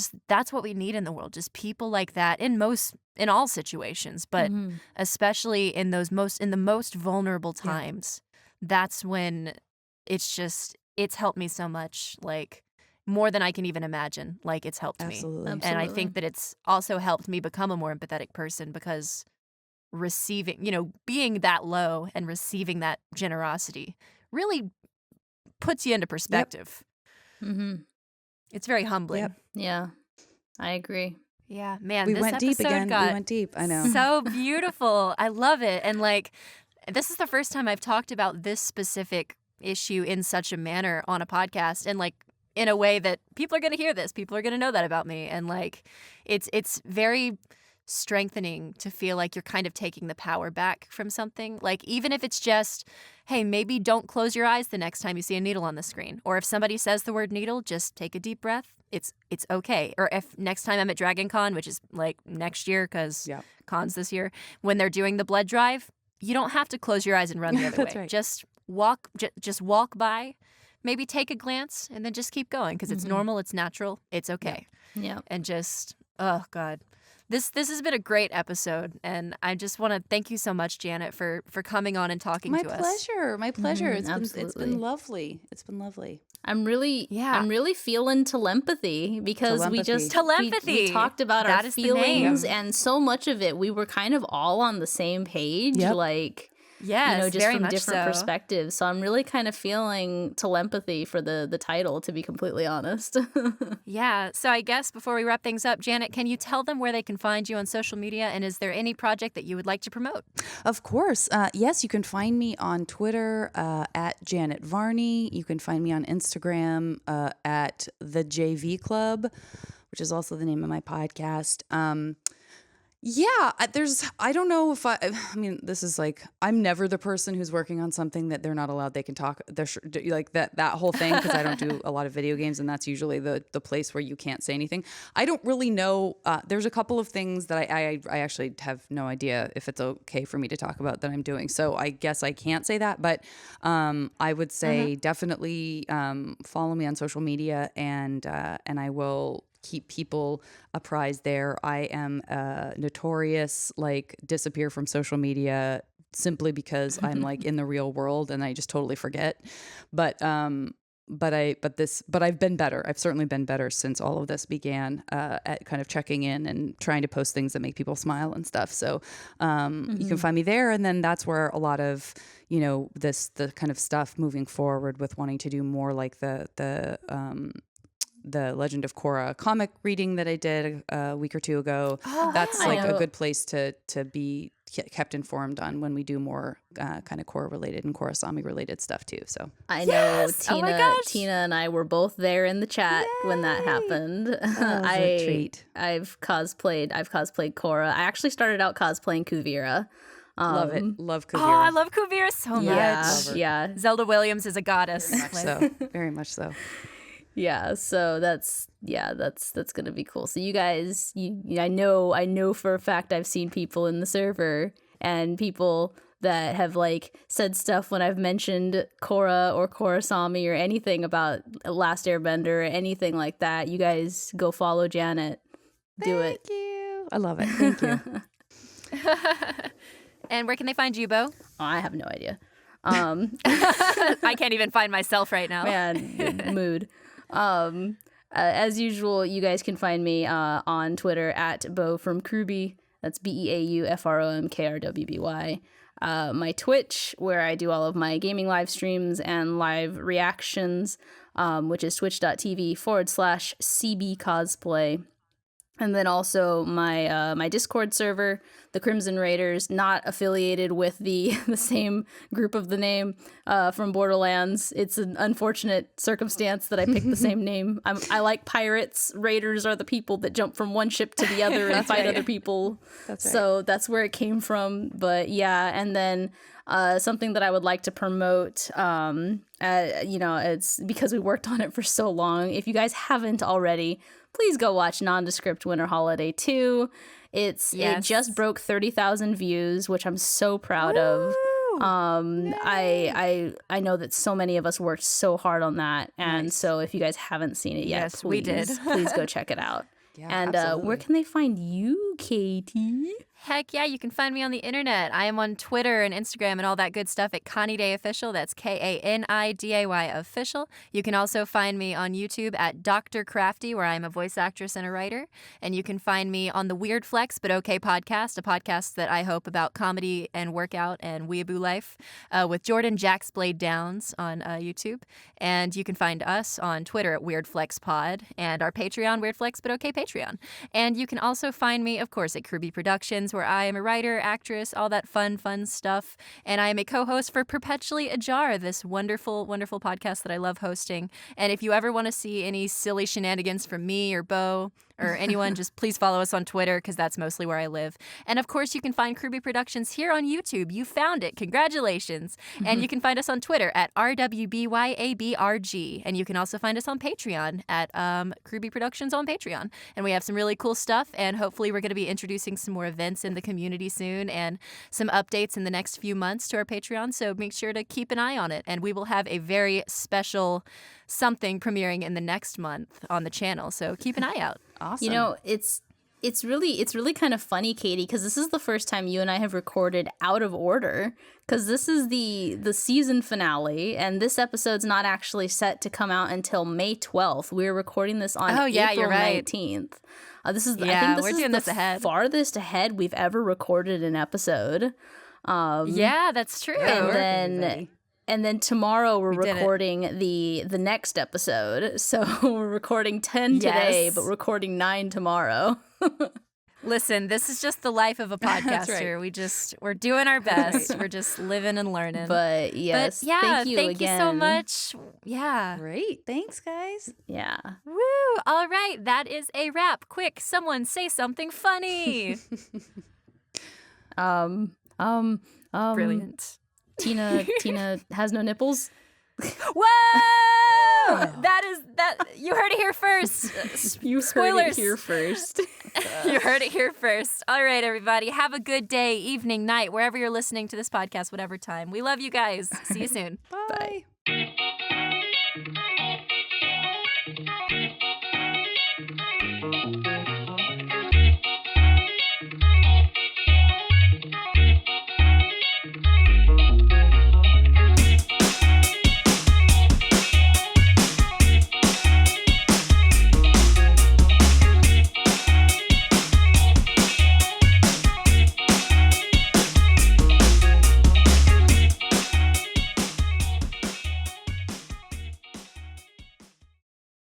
what we need in the world. Just people like that in all situations, but especially in the most vulnerable times. That's when it's helped me so much, like more than I can even imagine. Like, it's helped me. And I think that it's also helped me become a more empathetic person, because receiving, being that low and receiving that generosity really puts you into perspective. It's very humbling. Yeah, I agree. Yeah, man, we this went deep episode again. got We went deep. I know. so beautiful. I love it. And like, this is the first time I've talked about this specific issue in such a manner on a podcast, and like in a way that people are going to hear this. People are going to know that about me. And like, it's very strengthening to feel like you're kind of taking the power back from something. Like, even if it's just, hey, maybe don't close your eyes the next time you see a needle on the screen. Or if somebody says the word needle, just take a deep breath. It's okay. Or if next time I'm at Dragon Con, which is like next year, because Con's this year, when they're doing the blood drive, you don't have to close your eyes and run the other way. Right. Just walk by, maybe take a glance, and then just keep going, because it's normal, it's natural, it's okay. Yeah. And just, oh God. This has been a great episode, and I just want to thank you so much, Janet, for coming on and talking to us. My pleasure. It's absolutely. been lovely. It's been lovely. I'm really feeling Telempathy, because we talked about that our feelings, and so much of it we were kind of all on the same page, like. Yes, just very from much different so. perspectives. So I'm really kind of feeling Telempathy for the title, to be completely honest. Yeah. So I guess before we wrap things up, Janet, can you tell them where they can find you on social media? And is there any project that you would like to promote? Of course. Yes, you can find me on Twitter at Janet Varney. You can find me on Instagram at the JV Club, which is also the name of my podcast. Yeah, I don't know if I mean, this is like, I'm never the person who's working on something that they're not allowed, they can talk, like that whole thing, because I don't do a lot of video games, and that's usually the place where you can't say anything. I don't really know. There's a couple of things that I actually have no idea if it's okay for me to talk about that I'm doing. So I guess I can't say that, but I would say definitely follow me on social media, and I will keep people apprised there. I am notorious, like, disappear from social media simply because I'm like in the real world and I just totally forget. But I've been better. I've certainly been better since all of this began, at kind of checking in and trying to post things that make people smile and stuff. So you can find me there, and then that's where a lot of, the kind of stuff moving forward with wanting to do more, like the Legend of Korra comic reading that I did a week or two ago. That's like a good place to be kept informed on when we do more kind of Korra related and Korrasami related stuff too. So I know Tina and I were both there in the chat when that happened. A treat. I've cosplayed Korra. I actually started out cosplaying Kuvira. Love it. Love Kuvira. Oh, I love Kuvira so much. Yeah. Zelda Williams is a goddess. Very much so. Yeah, so that's gonna be cool. So you guys, I know for a fact I've seen people in the server and people that have like said stuff when I've mentioned Korra or Korrasami or anything about Last Airbender or anything like that. You guys go follow Janet. Do it. Thank you. I love it. Thank you. And where can they find you, Beau? Oh, I have no idea. I can't even find myself right now. Man, mood. As usual, you guys can find me on Twitter at Beau from KRWBY. That's BeauFromKRWBY. My Twitch, where I do all of my gaming live streams and live reactions, which is twitch.tv/CB Cosplay. And then also my my Discord server, the Crimson Raiders, not affiliated with the same group of the name from Borderlands. It's an unfortunate circumstance that I picked the same name. I like pirates. Raiders are the people that jump from one ship to the other and fight other people. So that's where it came from. But yeah, and then something that I would like to promote, it's because we worked on it for so long. If you guys haven't already, please go watch Nondescript Winter Holiday 2. It just broke 30,000 views, which I'm so proud of. I know that so many of us worked so hard on that, and so if you guys haven't seen it yet, yes, we did. Please go check it out. Yeah, and where can they find you, Katy? Heck yeah, you can find me on the internet. I am on Twitter and Instagram and all that good stuff at KaniDay Official. That's KaniDay Official. You can also find me on YouTube at Dr. Crafty, where I'm a voice actress and a writer. And you can find me on the Weird Flex But Okay podcast, a podcast that I hope about comedy and workout and weeaboo life, with Jordan Jax Blade Downs on YouTube. And you can find us on Twitter at Weird Flex Pod, and our Patreon, Weird Flex But Okay Patreon. And you can also find me, of course, at KRWBY Productions, where I am a writer, actress, all that fun stuff. And I am a co-host for Perpetually Ajar, this wonderful, wonderful podcast that I love hosting. And if you ever want to see any silly shenanigans from me or Beau or anyone, just please follow us on Twitter, because that's mostly where I live. And of course, you can find KRWBY Productions here on YouTube. You found it. Congratulations. And you can find us on Twitter at RWBY ABRG. And you can also find us on Patreon at KRWBY Productions on Patreon. And we have some really cool stuff. And hopefully we're going to be introducing some more events in the community soon and some updates in the next few months to our Patreon. So make sure to keep an eye on it. And we will have a very special something premiering in the next month on the channel. So keep an eye out. Awesome. You know, it's really kind of funny, Katy, because this is the first time you and I have recorded out of order, because this is the season finale, and this episode's not actually set to come out until May 12th. We're recording this on April you're right. 19th. I think we're doing this ahead. Farthest ahead we've ever recorded an episode. Yeah, that's true. And then tomorrow we're recording the next episode. So we're recording 10 today, but recording 9 tomorrow. Listen, this is just the life of a podcaster. right. We're doing our best. We're just living and learning. But yes, yeah, thank you again. so much. Yeah. Great. Thanks, guys. Yeah. Woo! All right, that is a wrap. Quick, someone say something funny. Brilliant. Tina has no nipples. Whoa! That you heard it here first. You Spoilers. heard it here first. You heard it here first. All right, everybody. Have a good day, evening, night, wherever you're listening to this podcast, whatever time. We love you guys. See you soon. Bye.